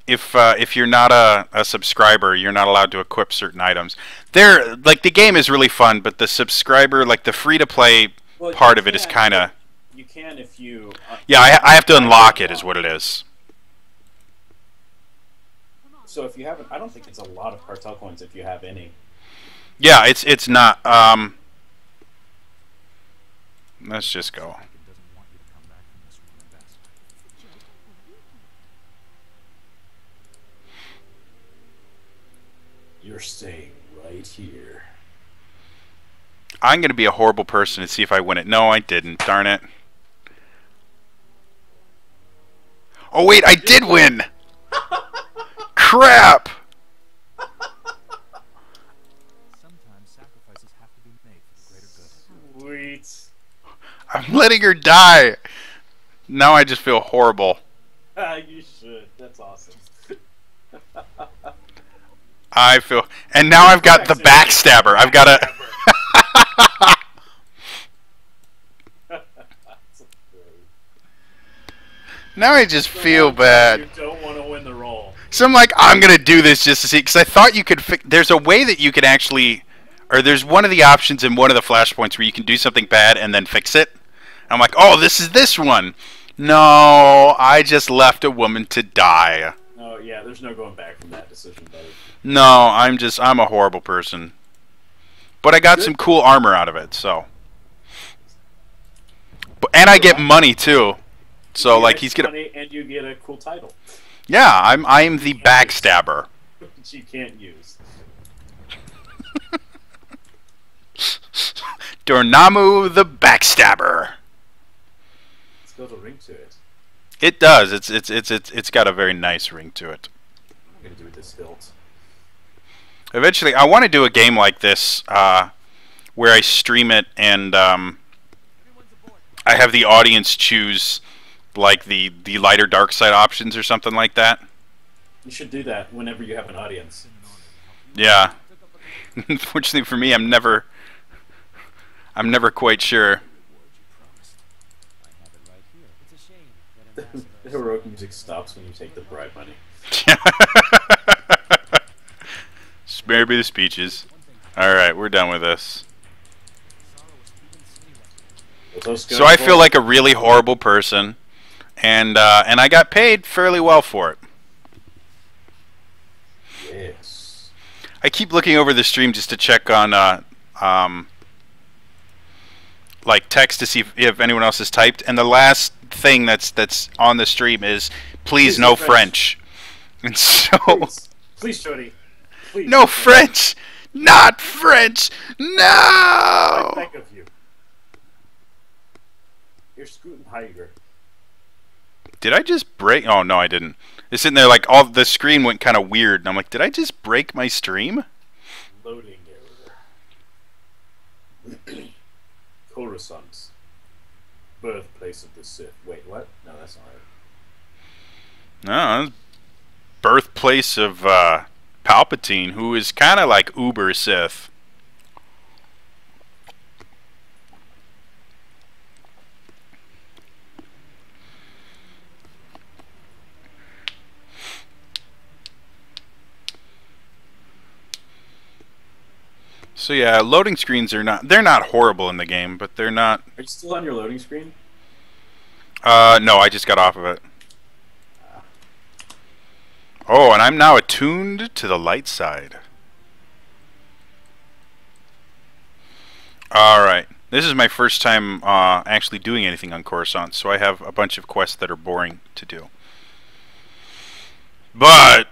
if you're not a subscriber, you're not allowed to equip certain items. They're like, the game is really fun, but the subscriber, like the free to play Well, part you of it is can, kind of. You can if you. Yeah, I have to unlock it, is what it is. So if you haven't, I don't think it's a lot of cartel coins if you have any. Yeah, it's not. Let's just go. You're staying right here. I'm gonna be a horrible person and see if I win it. No, I didn't. Darn it. Oh wait, I did win! Crap! Sometimes sacrifices have to be made for the greater good. Sweet. I'm letting her die! Now I just feel horrible. You should. That's awesome. I feel... And now I've got the backstabber. I've got a... Now I just feel bad. You don't want to win the roll. So I'm like, I'm going to do this just to see... Because I thought you could... There's a way that you could actually... Or there's one of the options in one of the flashpoints where you can do something bad and then fix it. I'm like, oh, this is this one. No, I just left a woman to die. Oh, yeah, there's no going back from that decision, buddy. No, I'm a horrible person. But I got some cool armor out of it, so. And I get money too. So like he's gonna. Money and you get a cool title. Yeah, I'm the backstabber. Which you can't use. Dornammu the backstabber. It's got a ring to it. It does. It's got a very nice ring to it. I'm gonna do with this hilt. Eventually, I want to do a game like this where I stream it and I have the audience choose like the light or dark side options or something like that. You should do that whenever you have an audience. Yeah. Unfortunately for me, I'm never quite sure. The heroic music stops when you take the bribe money. Spare me the speeches. Alright, we're done with this. So I feel like a really horrible person, and I got paid fairly well for it. Yes. I keep looking over the stream just to check on like text to see if anyone else has typed, and the last thing that's on the stream is please no French. And so please Jody. Please. No French. Not French. No. I beg of you. You're scooting Tiger. Did I just break? Oh no, I didn't. It's sitting there like all the screen went kind of weird, and I'm like, did I just break my stream? Loading error. Coruscant, birthplace of the Sith. Wait, what? No, that's not right. No, birthplace of Palpatine, who is kind of like Uber Sith. So yeah, loading screens are they're not horrible in the game, but they're not. Are you still on your loading screen? No, I just got off of it. Oh, and I'm now attuned to the light side. Alright, this is my first time actually doing anything on Coruscant, so I have a bunch of quests that are boring to do. But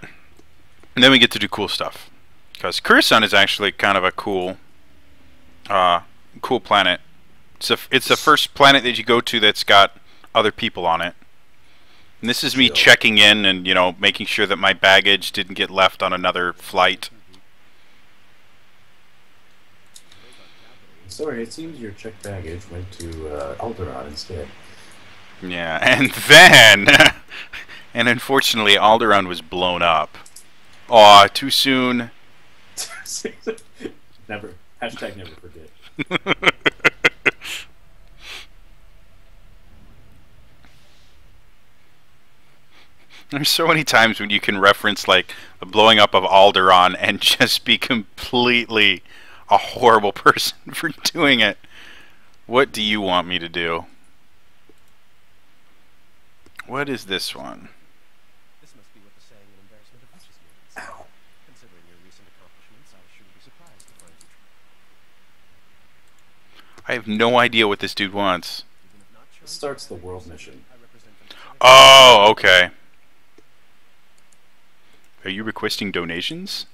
then we get to do cool stuff. Because Coruscant is actually kind of a cool planet. It's the first planet that you go to that's got other people on it. And this is me checking in and, you know, making sure that my baggage didn't get left on another flight. Sorry, it seems your checked baggage went to Alderaan instead. Yeah, and then... and unfortunately, Alderaan was blown up. Aw, too soon. Never. Hashtag never forget. There's so many times when you can reference like the blowing up of Alderaan and just be completely a horrible person for doing it. What do you want me to do? What is this one? This must be what the saying and embarrassment of riches means. Ow. Considering your recent accomplishments, I shouldn't be surprised to find you. I have no idea what this dude wants. It starts the world mission. Oh, okay. Are you requesting donations?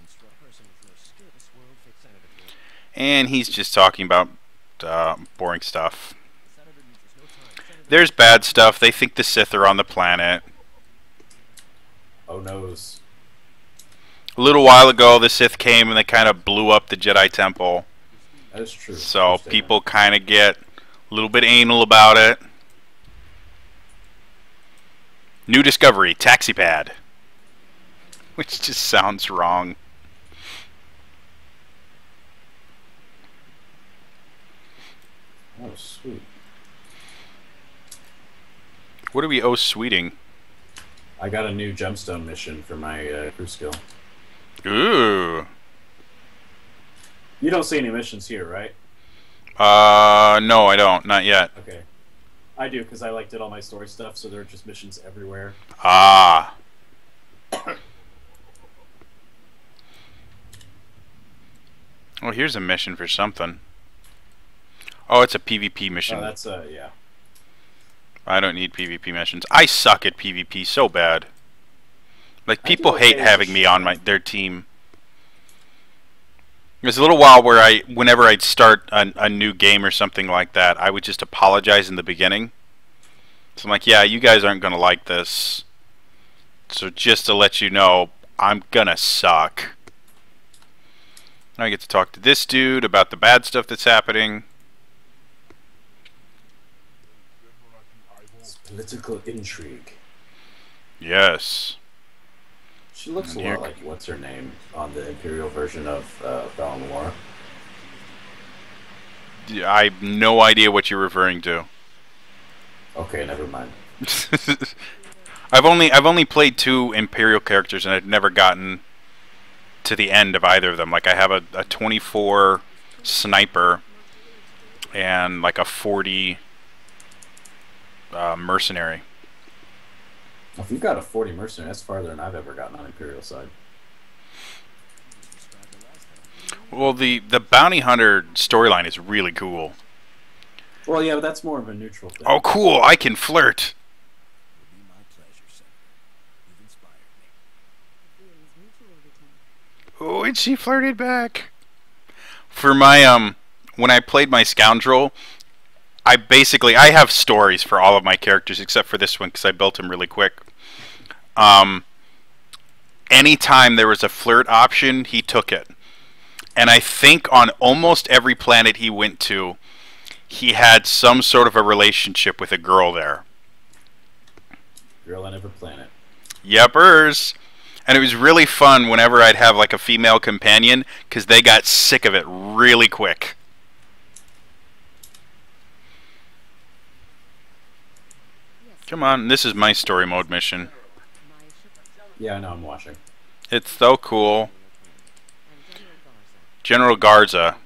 And he's just talking about boring stuff. There's bad stuff. They think the Sith are on the planet. Oh noes. A little while ago, the Sith came and they kind of blew up the Jedi Temple. That is true. So people kind of get a little bit anal about it. New discovery, taxi pad. Which just sounds wrong. Oh, sweet. What are we sweeting? I got a new gemstone mission for my crew skill. Ooh. You don't see any missions here, right? No, I don't. Not yet. Okay. I do, because I did all my story stuff, so there are just missions everywhere. Ah. Oh, here's a mission for something. Oh, it's a PvP mission. Oh, that's, yeah. I don't need PvP missions. I suck at PvP so bad. Like, people hate having me on their team. There's a little while where whenever I'd start a new game or something like that, I would just apologize in the beginning. So I'm like, yeah, you guys aren't going to like this. So just to let you know, I'm going to suck. Now I get to talk to this dude about the bad stuff that's happening. It's political intrigue. Yes. She looks a lot like what's her name on the Imperial version of Balan War. I have no idea what you're referring to. Okay, never mind. I've only played 2 Imperial characters and I've never gotten to the end of either of them. Like I have a 24 sniper and like a 40 mercenary. If you've got a 40 mercenary, that's farther than I've ever gotten on Imperial side. Well, the bounty hunter storyline is really cool. Well, yeah, but that's more of a neutral thing. Oh, cool! I can flirt. Oh, and she flirted back. For my when I played my scoundrel, I have stories for all of my characters except for this one because I built him really quick. Anytime there was a flirt option, he took it. And I think on almost every planet he went to, he had some sort of a relationship with a girl there. Girl on every planet. Yepers. And it was really fun whenever I'd have like a female companion because they got sick of it really quick. Come on, this is my story mode mission. Yeah, I know, I'm watching. It's so cool. General Garza.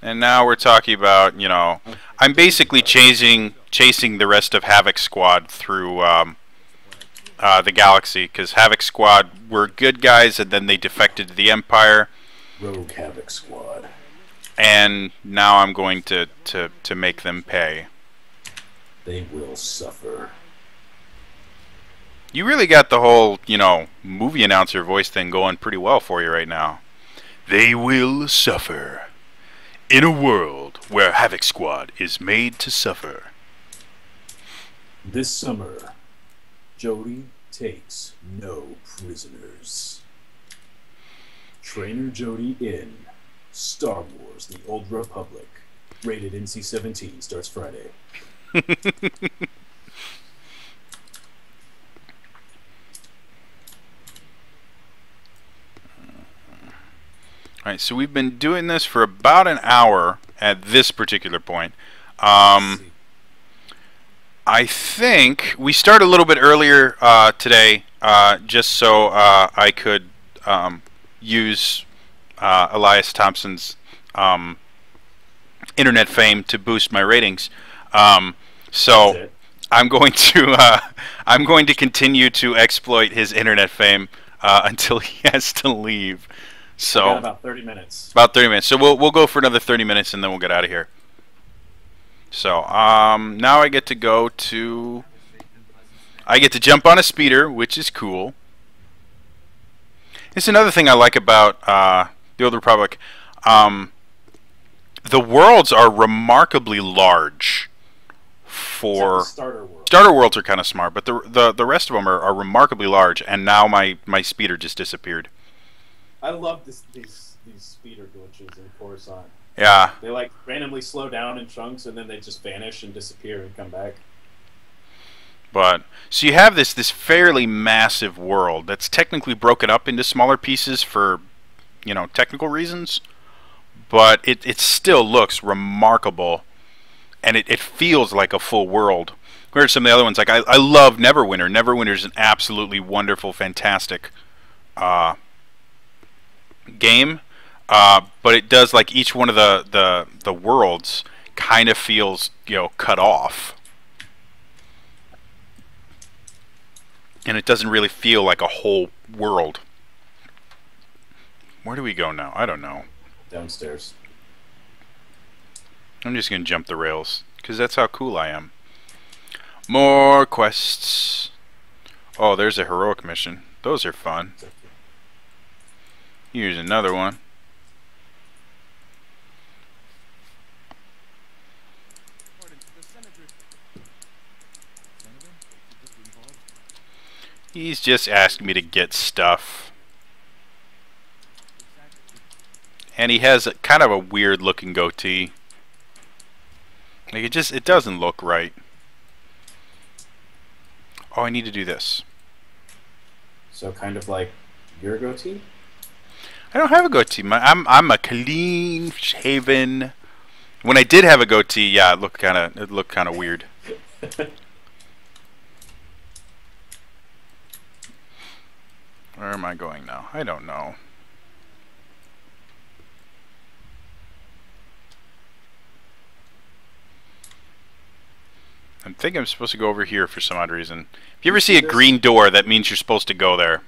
And now we're talking about, you know, I'm basically chasing the rest of Havoc Squad through the galaxy, because Havoc Squad were good guys and then they defected to the Empire. Rogue Havoc Squad. And now I'm going to make them pay. They will suffer. You really got the whole, you know, movie announcer voice thing going pretty well for you right now. They will suffer. In a world where Havoc Squad is made to suffer. This summer, Jody takes no prisoners. Trainer Jody in Star Wars: The Old Republic. Rated NC-17. Starts Friday. Alright, so we've been doing this for about an hour at this particular point. I think we started a little bit earlier today just so I could use Elias Thompson's internet fame to boost my ratings. So I'm going to continue to exploit his internet fame until he has to leave. So got about 30 minutes. About 30 minutes. So we'll go for another 30 minutes and then we'll get out of here. So now I get to jump on a speeder, which is cool. It's another thing I like about the Old Republic. the worlds are remarkably large Except the for starter world. starter worlds are kind of smart, but the rest of them are remarkably large. And now my speeder just disappeared. I love these speeder glitches in Coruscant. Yeah. They like randomly slow down in chunks and then they just vanish and disappear and come back. But so you have this fairly massive world that's technically broken up into smaller pieces for, you know, technical reasons, but it still looks remarkable, and it feels like a full world. Whereas some of the other ones, like I love Neverwinter. Neverwinter is an absolutely wonderful, fantastic game, but it does, like, each one of the worlds kind of feels, you know, cut off. And it doesn't really feel like a whole world. Where do we go now? I don't know. Downstairs. I'm just going to jump the rails, because that's how cool I am. More quests. Oh, there's a heroic mission. Those are fun. Here's another one. He's just asking me to get stuff. And he has kind of a weird looking goatee. Like, it doesn't look right. Oh, I need to do this. So kind of like your goatee? I don't have a goatee. I'm a clean shaven. When I did have a goatee, yeah, it looked kind of weird. Where am I going now? I don't know. I think I'm supposed to go over here for some odd reason. If you ever see a green door, that means you're supposed to go there.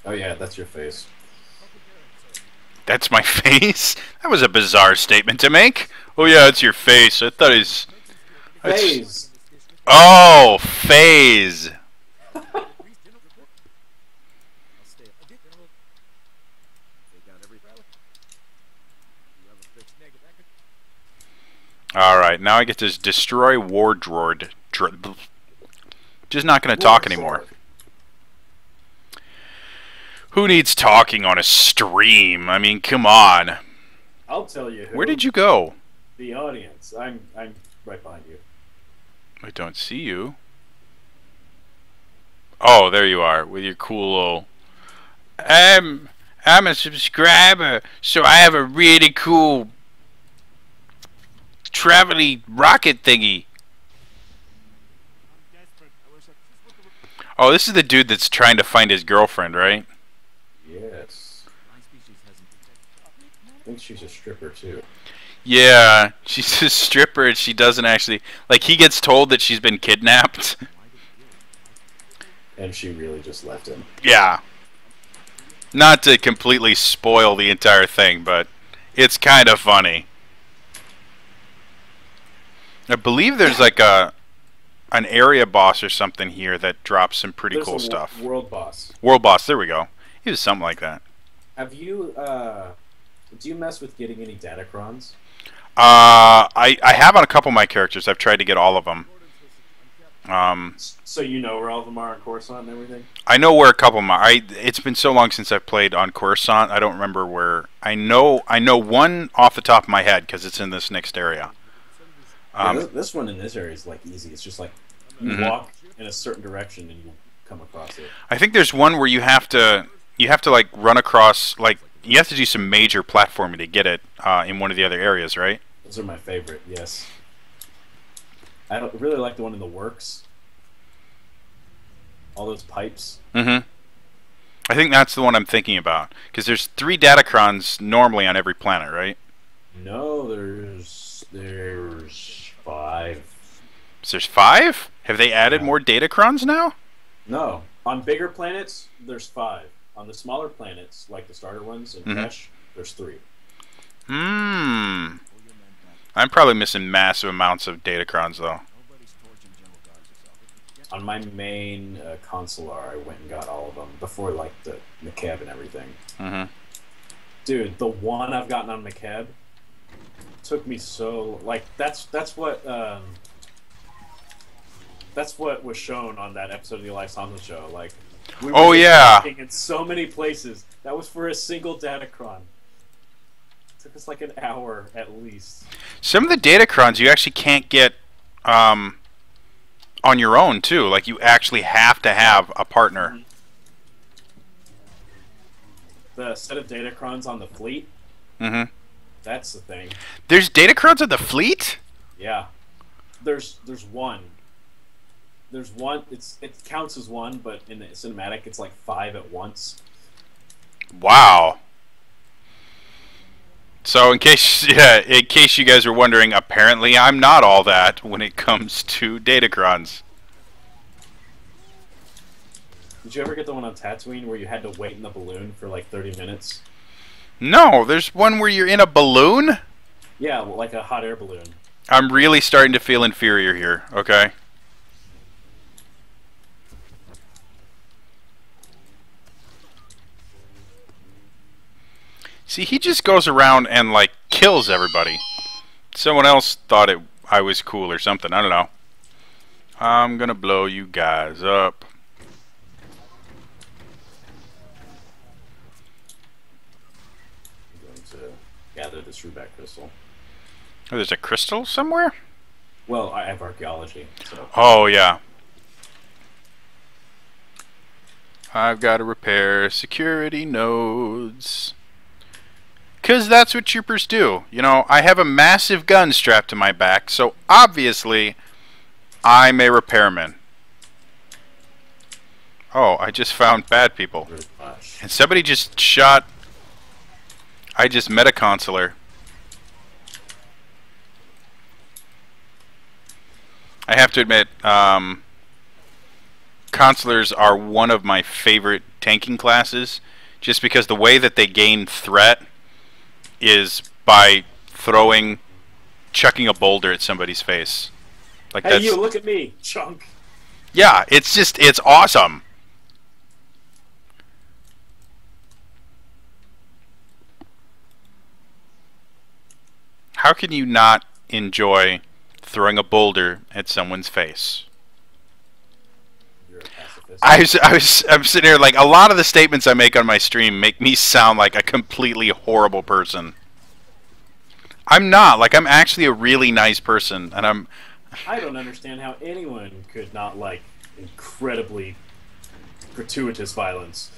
Oh yeah, that's your face. That's my face? That was a bizarre statement to make. Oh yeah, it's your face. I thought it's... Phase! Oh, phase. Alright, now I get to destroy Wardroid. Just not going to talk anymore. Who needs talking on a stream? I mean, come on. I'll tell you who. Where did you go? The audience. I'm right behind you. I don't see you. Oh, there you are, with your cool little... I'm a subscriber, so I have a really cool travel-y rocket thingy. Oh, this is the dude that's trying to find his girlfriend, right? Yes. I think she's a stripper too. Yeah, she's a stripper and she doesn't actually... Like, he gets told that she's been kidnapped. And she really just left him. Yeah. Not to completely spoil the entire thing, but it's kind of funny. I believe there's like an area boss or something here that drops some pretty cool stuff. World boss. World boss, there we go. He was something like that. Have you, do you mess with getting any datacrons? I have on a couple of my characters. I've tried to get all of them. So you know where all of them are on Coruscant and everything? I know where a couple of them are. It's been so long since I've played on Coruscant, I don't remember where. I know one off the top of my head because it's in this next area. Yeah, this one in this area is like easy. It's just like you walk in a certain direction and you come across it. I think there's one where you have to like run across, like, you have to do some major platforming to get it in one of the other areas, right? Those are my favorite. Yes. I don't really like the one in the works. All those pipes. I think that's the one I'm thinking about because there's 3 datacrons normally on every planet, right? No, there's 5. So there's 5? Have they added more datacrons now? No. On bigger planets, there's 5. On the smaller planets, like the starter ones and Kesh, there's 3. I'm probably missing massive amounts of datacrons, though. On my main consular, I went and got all of them before, like, the McCab and everything. Dude, the one I've gotten on McCab took me so like that's what was shown on that episode of the Elias Thompson show. Like, we were Oh just yeah. walking in so many places. That was for a single Datacron. It took us like an hour at least. Some of the Datacrons you actually can't get on your own too. Like you actually have to have a partner. The set of Datacrons on the fleet. Mm-hmm. That's the thing. There's Datacrons on the fleet? Yeah. There's one. There's one. It counts as one, but in the cinematic, it's like 5 at once. Wow. So in case you guys were wondering, apparently I'm not all that when it comes to Datacrons. Did you ever get the one on Tatooine where you had to wait in the balloon for like 30 minutes? No, there's one where you're in a balloon? Yeah, well, like a hot air balloon. I'm really starting to feel inferior here, okay? See, he just goes around and, like, kills everybody. Someone else thought I was cool or something, I don't know. I'm gonna blow you guys up. I'm going to gather this Rubac crystal. Oh, there's a crystal somewhere? Well, I have archaeology, so... Oh, yeah. I've got to repair security nodes. 'Cause that's what troopers do. You know, I have a massive gun strapped to my back, so obviously I'm a repairman. Oh, I just found bad people. And somebody just shot... I just met a consular. I have to admit, consulars are one of my favorite tanking classes, just because the way that they gain threat is by chucking a boulder at somebody's face. Like, hey, you, look at me, chunk. Yeah, it's awesome. How can you not enjoy throwing a boulder at someone's face? You're a pacifist. I'm sitting here like a lot of the statements I make on my stream make me sound like a completely horrible person. I'm not. Like, I'm actually a really nice person, and I don't understand how anyone could not like incredibly gratuitous violence.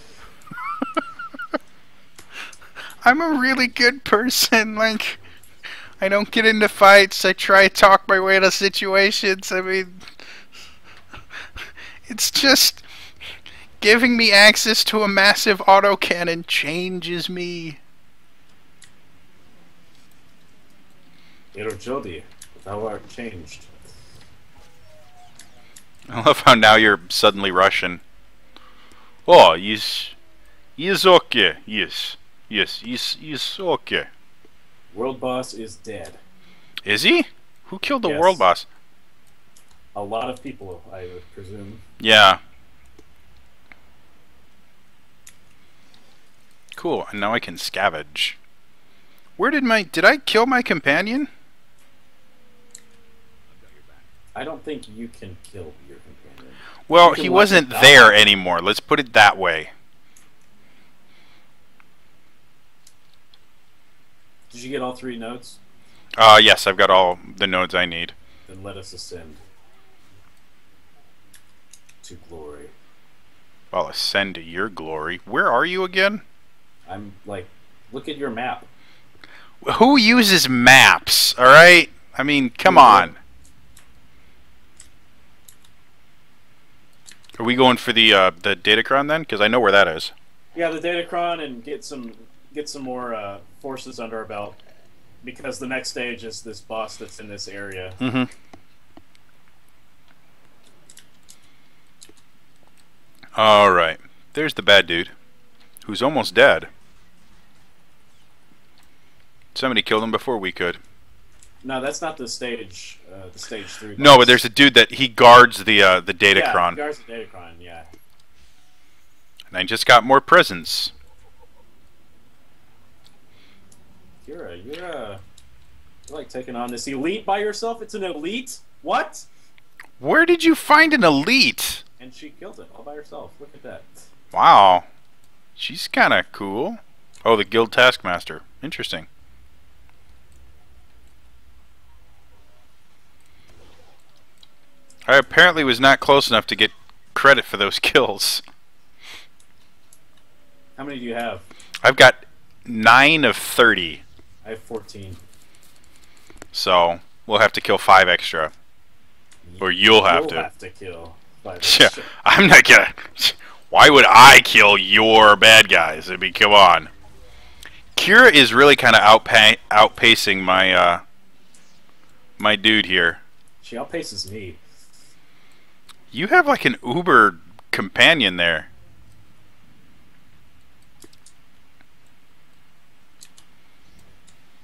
I'm a really good person. Like, I don't get into fights. I try to talk my way out of situations. I mean, it's just giving me access to a massive autocannon changes me. Jodi, thou art changed. I love how now you're suddenly Russian. Oh, yes, okay. Yes, okay. World boss is dead. Is he? Who killed the Yes. world boss? A lot of people, I would presume. Yeah. Cool, and now I can scavenge. Where did I kill my companion? I don't think you can kill your companion. Well, You can he let wasn't him die. there anymore. Let's put it that way. Did you get all 3 notes? Yes, I've got all the nodes I need. Then let us ascend to glory. I'll ascend to your glory. Where are you again? I'm like, look at your map. Who uses maps, alright? I mean, come on. Are we going for the Datacron then? Because I know where that is. Yeah, the Datacron, and get some more forces under our belt, because the next stage is this boss that's in this area. Mm-hmm. Alright. There's the bad dude, who's almost dead. Somebody killed him before we could. No, that's not the stage 3 boss. No, but there's a dude that he guards the Datacron. Yeah, guards the Datacron, yeah. And I just got more presents. Kira, you're You like taking on this elite by yourself? It's an elite? What? Where did you find an elite? And she killed it all by herself. Look at that. Wow. She's kind of cool. Oh, the guild taskmaster. Interesting. I apparently was not close enough to get credit for those kills. How many do you have? I've got 9 of 30. I have 14. So, we'll have to kill 5 extra. Or you'll have to. You'll have to kill 5 Yeah, extra. I'm not gonna... Why would I kill your bad guys? I mean, come on. Kira is really kind of outpacing my, my dude here. She outpaces me. You have like an Uber companion there.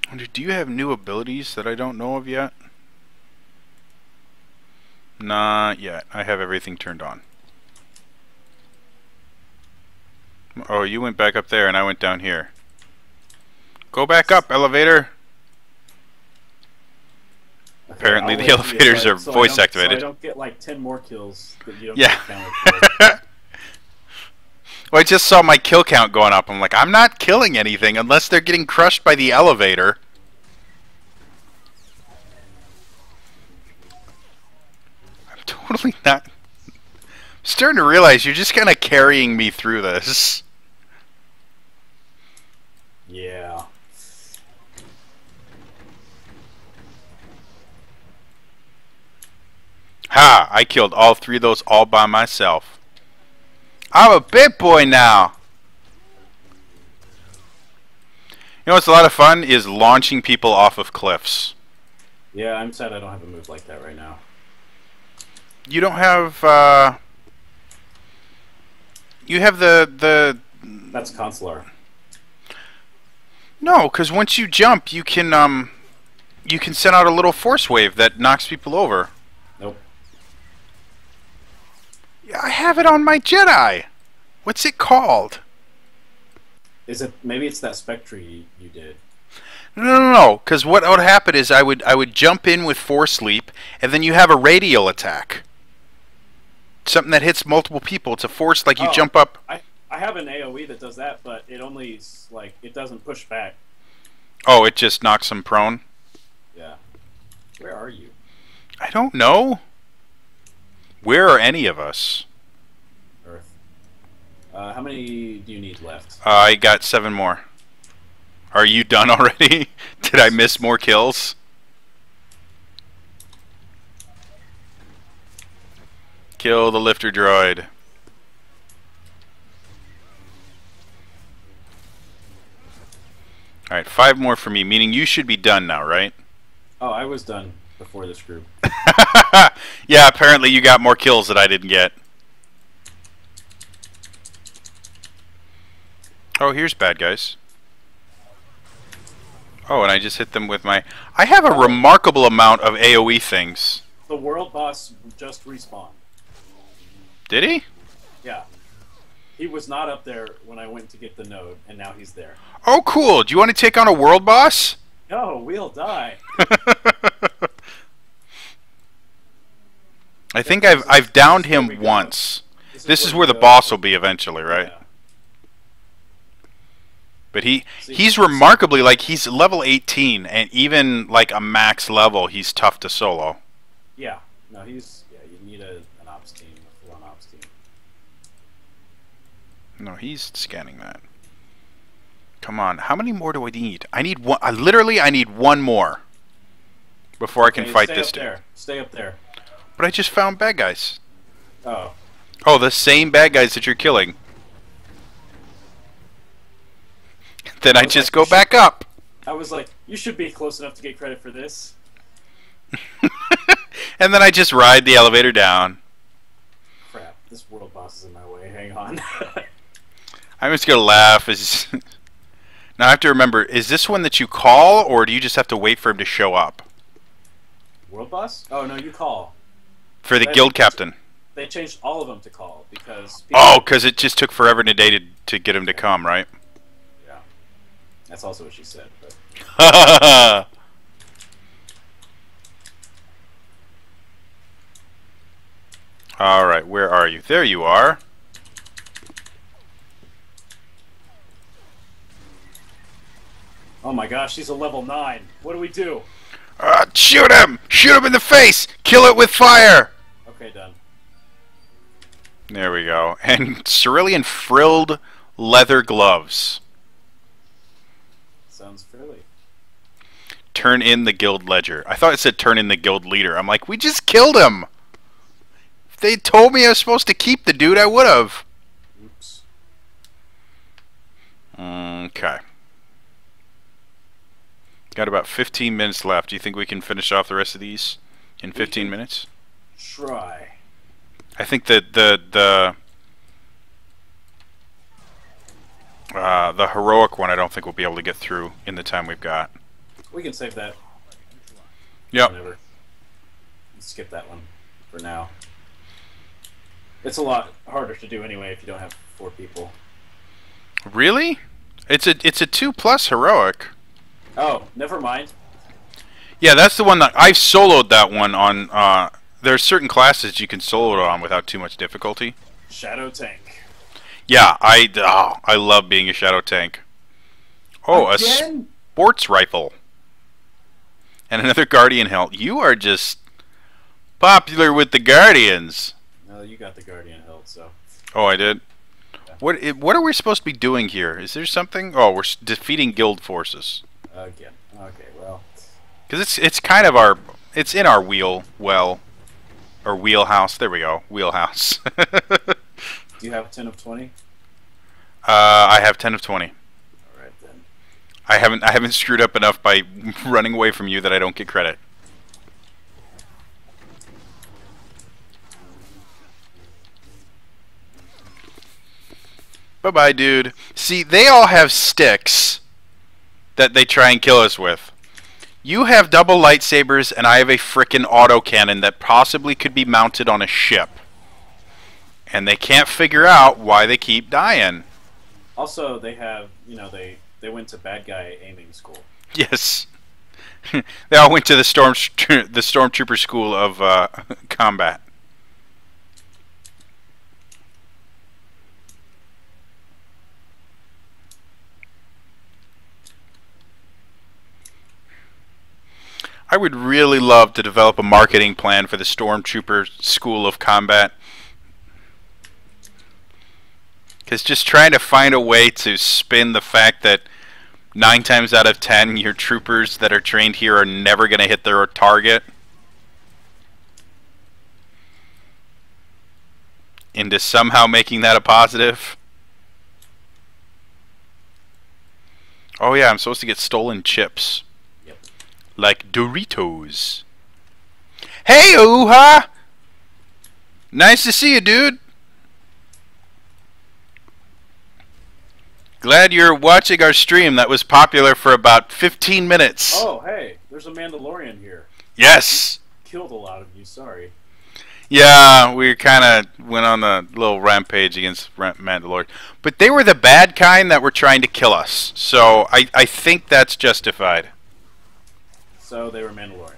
I wonder, do you have new abilities that I don't know of yet? Not yet. I have everything turned on. Oh, you went back up there and I went down here. Go back up, elevator. Okay, Apparently I'll the wait for you elevators are so voice activated. So I don't get like 10 more kills that you don't Yeah. get counted for. Well, I just saw my kill count going up. I'm like, I'm not killing anything unless they're getting crushed by the elevator. I'm totally not... starting to realize you're just kind of carrying me through this. Yeah. Ha! I killed all 3 of those all by myself. I'm a big boy now! You know what's a lot of fun is launching people off of cliffs. Yeah, I'm sad I don't have a move like that right now. You don't have, you have the... That's Consular. No, because once you jump, you can send out a little force wave that knocks people over. Nope. Yeah, I have it on my Jedi. What's it called? Is it maybe it's that Spectre you did? No. Because what would happen is I would jump in with force leap, and then you have a radial attack. Something that hits multiple people. It's a force like you jump up. I have an AoE that does that, but it only like it doesn't push back. Oh, it just knocks them prone. Yeah. Where are you? I don't know. Where are any of us? Earth. How many do you need left? I got 7 more. Are you done already? Did I miss more kills? Kill the lifter droid. Alright, 5 more for me, meaning you should be done now, right? Oh, I was done before this group. Yeah, apparently you got more kills that I didn't get. Oh, here's bad guys. Oh, and I just hit them with my... I have a remarkable amount of AoE things. The world boss just respawned. Did he? Yeah. He was not up there when I went to get the node, and now he's there. Oh, cool. Do you want to take on a world boss? No, we'll die. I think I've downed him once. This is where the boss will be eventually, right? Yeah. But he's remarkably, like, he's level 18, and even like a max level, he's tough to solo. Yeah. No, he's you need an ops team, a full-on ops team. No, he's scanning that. Come on, how many more do I need? I need one. Literally, I need 1 more before I can fight this dude. Stay up there. But I just found bad guys. Oh. Oh, the same bad guys that you're killing. Then I just go back up. I was like, you should be close enough to get credit for this. And then I just ride the elevator down. Crap, this world boss is in my way. Hang on. I'm just gonna laugh. Now I have to remember, is this one that you call, or do you just have to wait for him to show up? World boss? Oh, no, you call. For the guild captain. They changed all of them to call because... Oh, because it just took forever and a day to get him to come, right? Yeah. That's also what she said. But... Alright, where are you? There you are. Oh my gosh, he's a level 9. What do we do? Shoot him! Shoot him in the face! Kill it with fire! Okay, done. There we go. And cerulean frilled leather gloves. Sounds fairly. Turn in the guild ledger. I thought it said turn in the guild leader. I'm like, we just killed him! If they told me I was supposed to keep the dude, I would have. Oops. Okay. Got about 15 minutes left. Do you think we can finish off the rest of these in 15 minutes? Try. I think that the heroic one I don't think we'll be able to get through in the time we've got. We can save that. Yep. Whenever. Skip that one for now. It's a lot harder to do anyway if you don't have 4 people. Really? It's a 2+ heroic. Oh, never mind. Yeah, that's the one that I've soloed that one on. There are certain classes you can solo it on without too much difficulty. Shadow tank. Yeah, I love being a shadow tank. Oh, Again? a sports rifle. And another guardian hilt. You are just popular with the guardians. No, you got the guardian hilt, so. Oh, I did. Yeah. What are we supposed to be doing here? Is there something? Oh, we're defeating guild forces. Again. Okay, well. Because it's kind of it's in our wheelhouse. There we go, wheelhouse. Do you have 10 of 20? I have 10 of 20. Alright then. I haven't screwed up enough by running away from you that I don't get credit. Bye-bye, dude. See, they all have sticks that they try and kill us with. You have double lightsabers, and I have a frickin' autocannon that possibly could be mounted on a ship. And they can't figure out why they keep dying. Also, they have, they went to bad guy aiming school. Yes. They all went to the stormtrooper school of combat. I would really love to develop a marketing plan for the Stormtrooper School of Combat. Because just trying to find a way to spin the fact that 9 times out of 10 your troopers that are trained here are never going to hit their target into somehow making that a positive. Oh yeah, I'm supposed to get stolen chips. Like Doritos. Hey, Ooha! Nice to see you, dude. Glad you're watching our stream that was popular for about 15 minutes. Oh, hey, there's a Mandalorian here. Yes! Killed a lot of you, sorry. Yeah, we kind of went on a little rampage against Mandalorian. But they were the bad kind that were trying to kill us. So I think that's justified. So they were Mandalorian.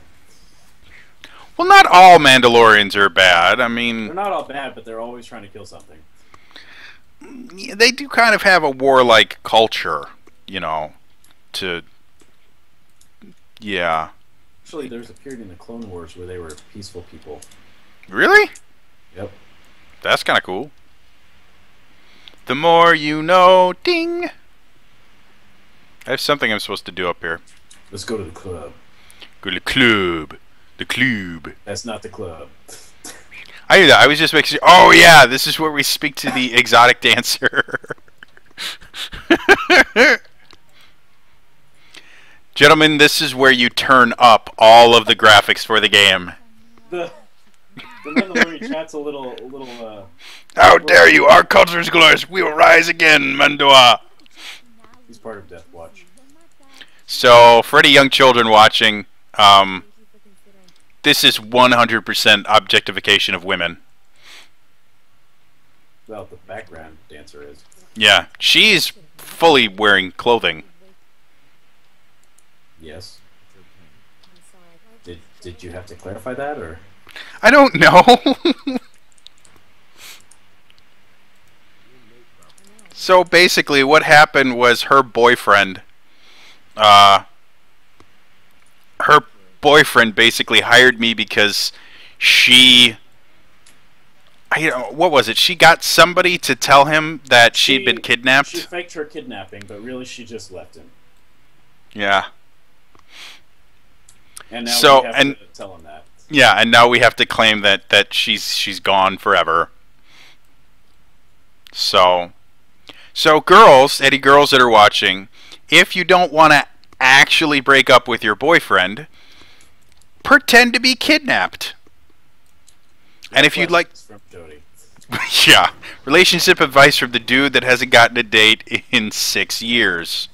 Well, not all Mandalorians are bad. I mean, they're not all bad, but they're always trying to kill something. They do kind of have a warlike culture, yeah. Actually, there's a period in the Clone Wars where they were peaceful people. Really? Yep. That's kind of cool. The more you know, ding! I have something I'm supposed to do up here. Let's go to the club. Go to the club. The club. That's not the club. I knew that. I was just making sure. Oh, yeah. This is where we speak to the exotic dancer. Gentlemen, this is where you turn up all of the graphics for the game. The Mandalorian chat's a little. How dare you? Our culture is glorious. We will rise again, Mandoa. He's part of Death Watch. So, for any young children watching, this is 100% objectification of women. Well, the background dancer is. Yeah, she's fully wearing clothing. Yes. Did you have to clarify that, or? I don't know. So basically, what happened was her boyfriend, uh, her boyfriend basically hired me because she, what was it? She got somebody to tell him that she'd been kidnapped. She faked her kidnapping, but really she just left him. Yeah. And now we have to tell him that. Yeah, and now we have to claim that she's gone forever. So girls, any girls that are watching, if you don't want to actually break up with your boyfriend, pretend to be kidnapped. And if you'd like, from Jody. yeah, relationship advice from the dude that hasn't gotten a date in 6 years.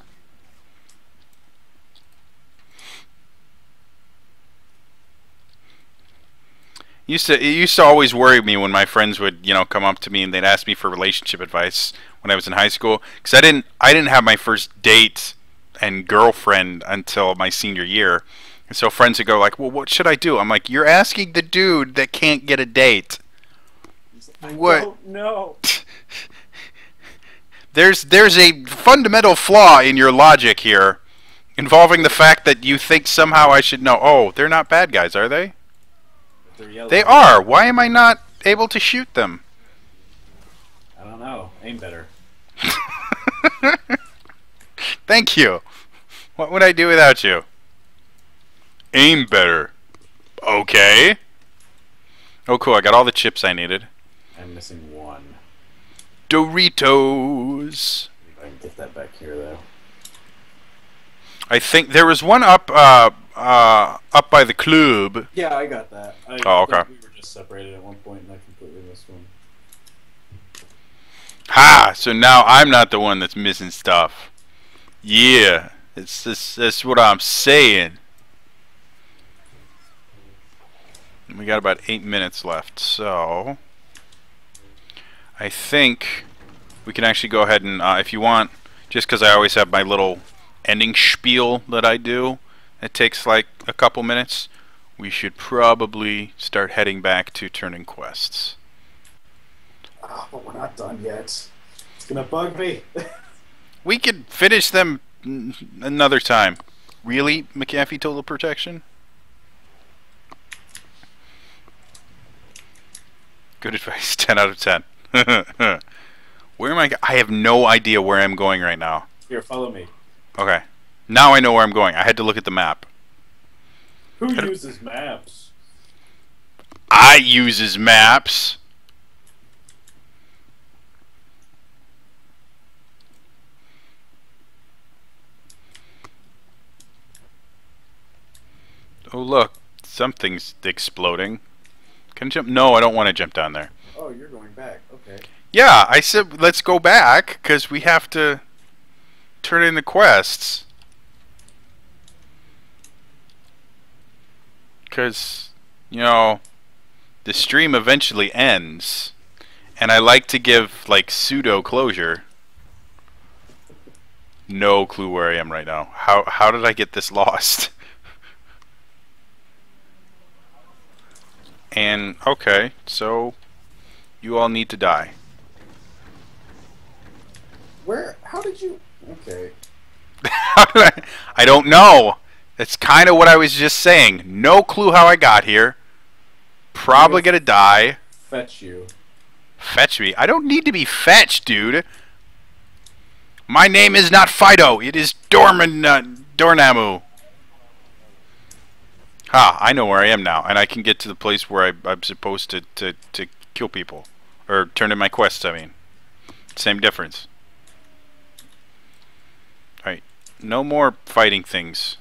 It used to always worry me when my friends would, come up to me and they'd ask me for relationship advice when I was in high school, because I didn't have my first date and girlfriend until my senior year. And so friends would go like, "Well, what should I do?" I'm like, "You're asking the dude that can't get a date." What? I don't know. There's a fundamental flaw in your logic here, involving the fact that you think somehow I should know. Oh, they're not bad guys, are they? They are. Why am I not able to shoot them? I don't know. Aim better. Thank you. What would I do without you? Aim better. Okay. Oh, cool. I got all the chips I needed. I'm missing one. Doritos. I can get that back here, though. I think there was one up by the club. Yeah, I got that. Oh, okay. We were just separated at one point, and I completely missed one. Ha! So now I'm not the one that's missing stuff. Yeah, that's what I'm saying. We got about 8 minutes left, so I think we can actually go ahead and, if you want, just because I always have my little ending spiel that I do, it takes like a couple minutes, we should probably start heading back to turning quests. Oh, but we're not done yet. It's gonna bug me. We could finish them another time. Really, McAfee Total Protection? Good advice. 10 out of 10. Where am I? I have no idea where I'm going right now. Here, follow me. Okay. Now I know where I'm going. I had to look at the map. Who uses maps? I uses maps. Oh, look. Something's exploding. Can I jump? No, I don't want to jump down there. Oh, you're going back. Okay. Yeah, I said let's go back because we have to turn in the quests. Because, the stream eventually ends. And I like to give, like, pseudo closure. No clue where I am right now. How did I get this lost? And, okay, so you all need to die. Where? How did you... Okay. I don't know. That's kind of what I was just saying. No clue how I got here. Probably gonna die. Fetch you. Fetch me? I don't need to be fetched, dude. My name is not Fido. It is Dornamu. Ha, I know where I am now. And I can get to the place where I'm supposed to kill people. Or turn in my quests, I mean. Same difference. Alright. No more fighting things.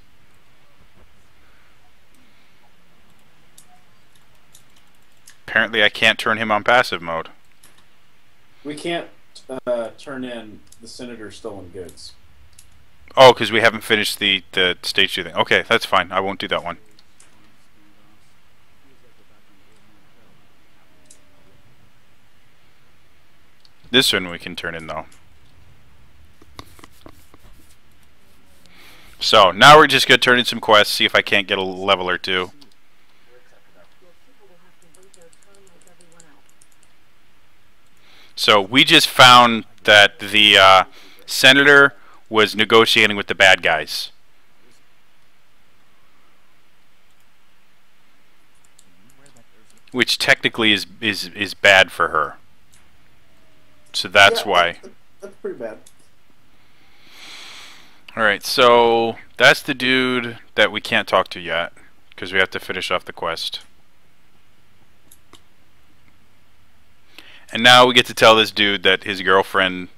Apparently I can't turn him on passive mode. We can't turn in the Senator's stolen goods. Oh, because we haven't finished the stage 2 thing. Okay, that's fine. I won't do that one. This one we can turn in, though. So, now we're just going to turn in some quests, see if I can't get a level or two. So, we just found that the senator was negotiating with the bad guys. Which technically is bad for her. So that's why. That's pretty bad. Alright, so that's the dude that we can't talk to yet, because we have to finish off the quest. And now we get to tell this dude that his girlfriend...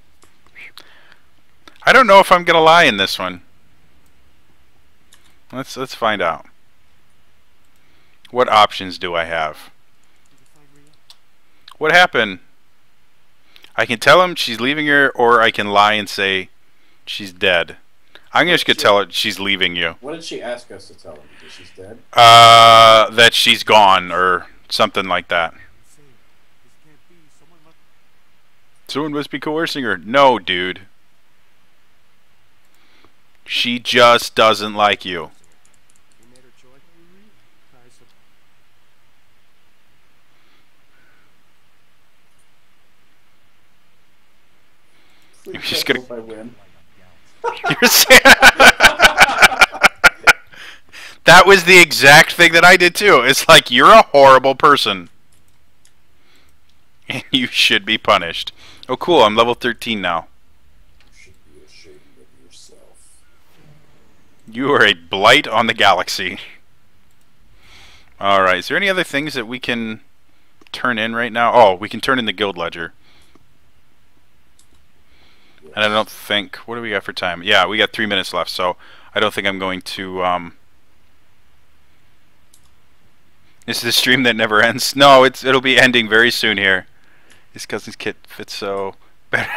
I don't know if I'm gonna lie in this one. Let's find out. What options do I have? What happened? I can tell him she's leaving her, or I can lie and say she's dead. I'm just gonna tell her she's leaving you. What did she ask us to tell him? That she's dead? That she's gone, or something like that. Someone must be coercing her. No, dude. She just doesn't like you. You're just gonna. You're saying that was the exact thing that I did too. It's like, you're a horrible person, and you should be punished. Oh, cool! I'm level 13 now. You should be ashamed of yourself. You are a blight on the galaxy. All right. Is there any other things that we can turn in right now? Oh, we can turn in the guild ledger. And I don't think... What do we got for time? Yeah, we got 3 minutes left, so I don't think I'm going to... This is a stream that never ends. No, it'll be ending very soon here. His cousin's kit fits so better.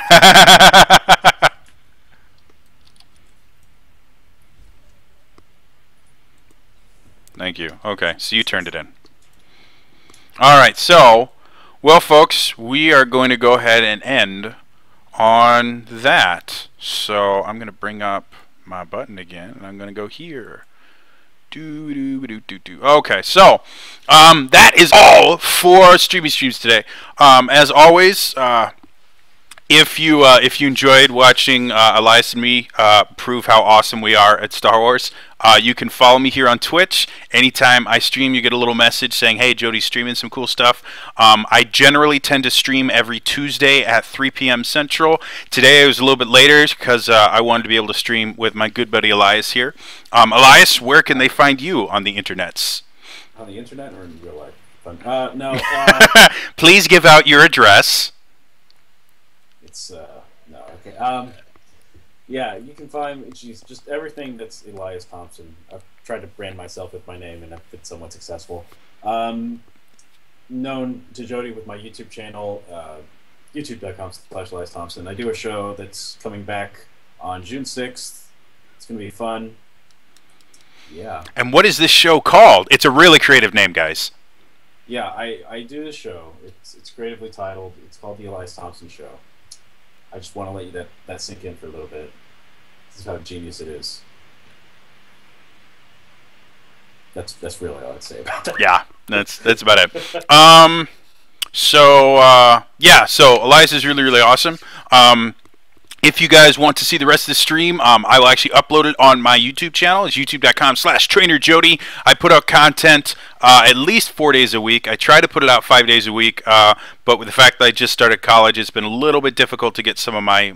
Thank you. Okay, so you turned it in. Alright, so... Well, folks, we are going to go ahead and end on that. So I'm going to bring up my button again, and I'm going to go here. Okay, so that is all for Streamy Streams today. As always, if you enjoyed watching Elias and me prove how awesome we are at Star Wars, you can follow me here on Twitch. Anytime I stream, you get a little message saying, "Hey, Jody's streaming some cool stuff." I generally tend to stream every Tuesday at 3 p.m. Central. Today I was a little bit later because I wanted to be able to stream with my good buddy Elias here. Elias, where can they find you on the internets? On the internet or in real life? No. Please give out your address. It's no. Okay. Yeah, you can find me. She's just everything that's Elias Thompson. I've tried to brand myself with my name, and I've been somewhat successful. Known to Jody with my YouTube channel, youtube.com/Elias Thompson. I do a show that's coming back on June 6th. It's going to be fun. Yeah. And what is this show called? It's a really creative name, guys. Yeah, I do this show. It's creatively titled. It's called The Elias Thompson Show. I just want to let you that sink in for a little bit. This is how genius it is. That's really all I'd say about that. Yeah, that's about it. So Elias is really, really awesome. If you guys want to see the rest of the stream, I will actually upload it on my YouTube channel. It's youtube.com/TrainerJody. I put out content at least 4 days a week. I try to put it out 5 days a week, but with the fact that I just started college, it's been a little bit difficult to get some of my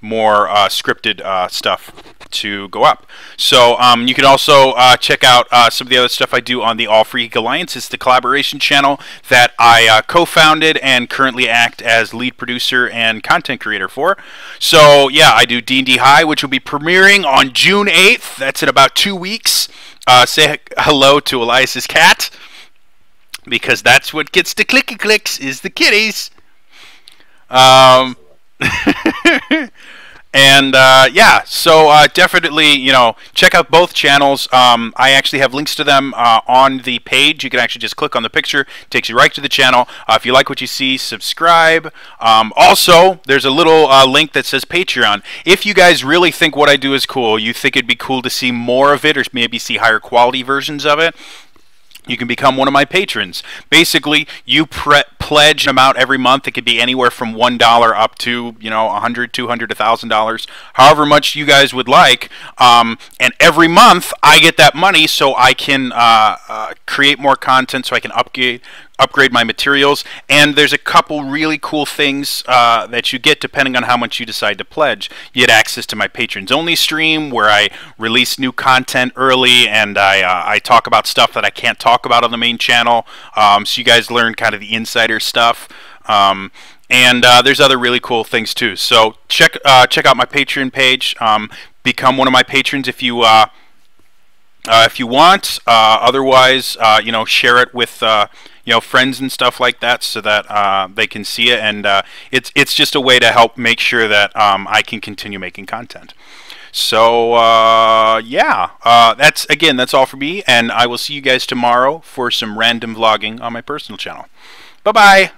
more scripted stuff to go up. So you can also check out some of the other stuff I do on the All Free Geek Alliance. It's the collaboration channel that I co-founded and currently act as lead producer and content creator for. So yeah, I do D&D High, which will be premiering on June 8th. That's in about 2 weeks. Say hello to Elias's cat, because that's what gets the clicky clicks, is the kitties. And yeah, so definitely, check out both channels. I actually have links to them on the page. You can actually just click on the picture, takes you right to the channel. If you like what you see, subscribe. Also, there's a little link that says Patreon. If you guys really think what I do is cool, you think it'd be cool to see more of it, or maybe see higher quality versions of it, you can become one of my patrons. Basically, you pledge an amount every month. It could be anywhere from $1 up to, you know, $100, $200, $1,000, however much you guys would like. And every month I get that money so I can create more content, so I can upgrade my materials. And there's a couple really cool things that you get depending on how much you decide to pledge. You get access to my patrons only stream where I release new content early, and I talk about stuff that I can't talk about on the main channel, so you guys learn kind of the insider stuff. And there's other really cool things too. So check out my Patreon page. Become one of my patrons if you want. Otherwise, you know, share it with you know, friends and stuff like that, so that they can see it. And it's just a way to help make sure that I can continue making content. So yeah, that's all for me, and I will see you guys tomorrow for some random vlogging on my personal channel. Bye bye.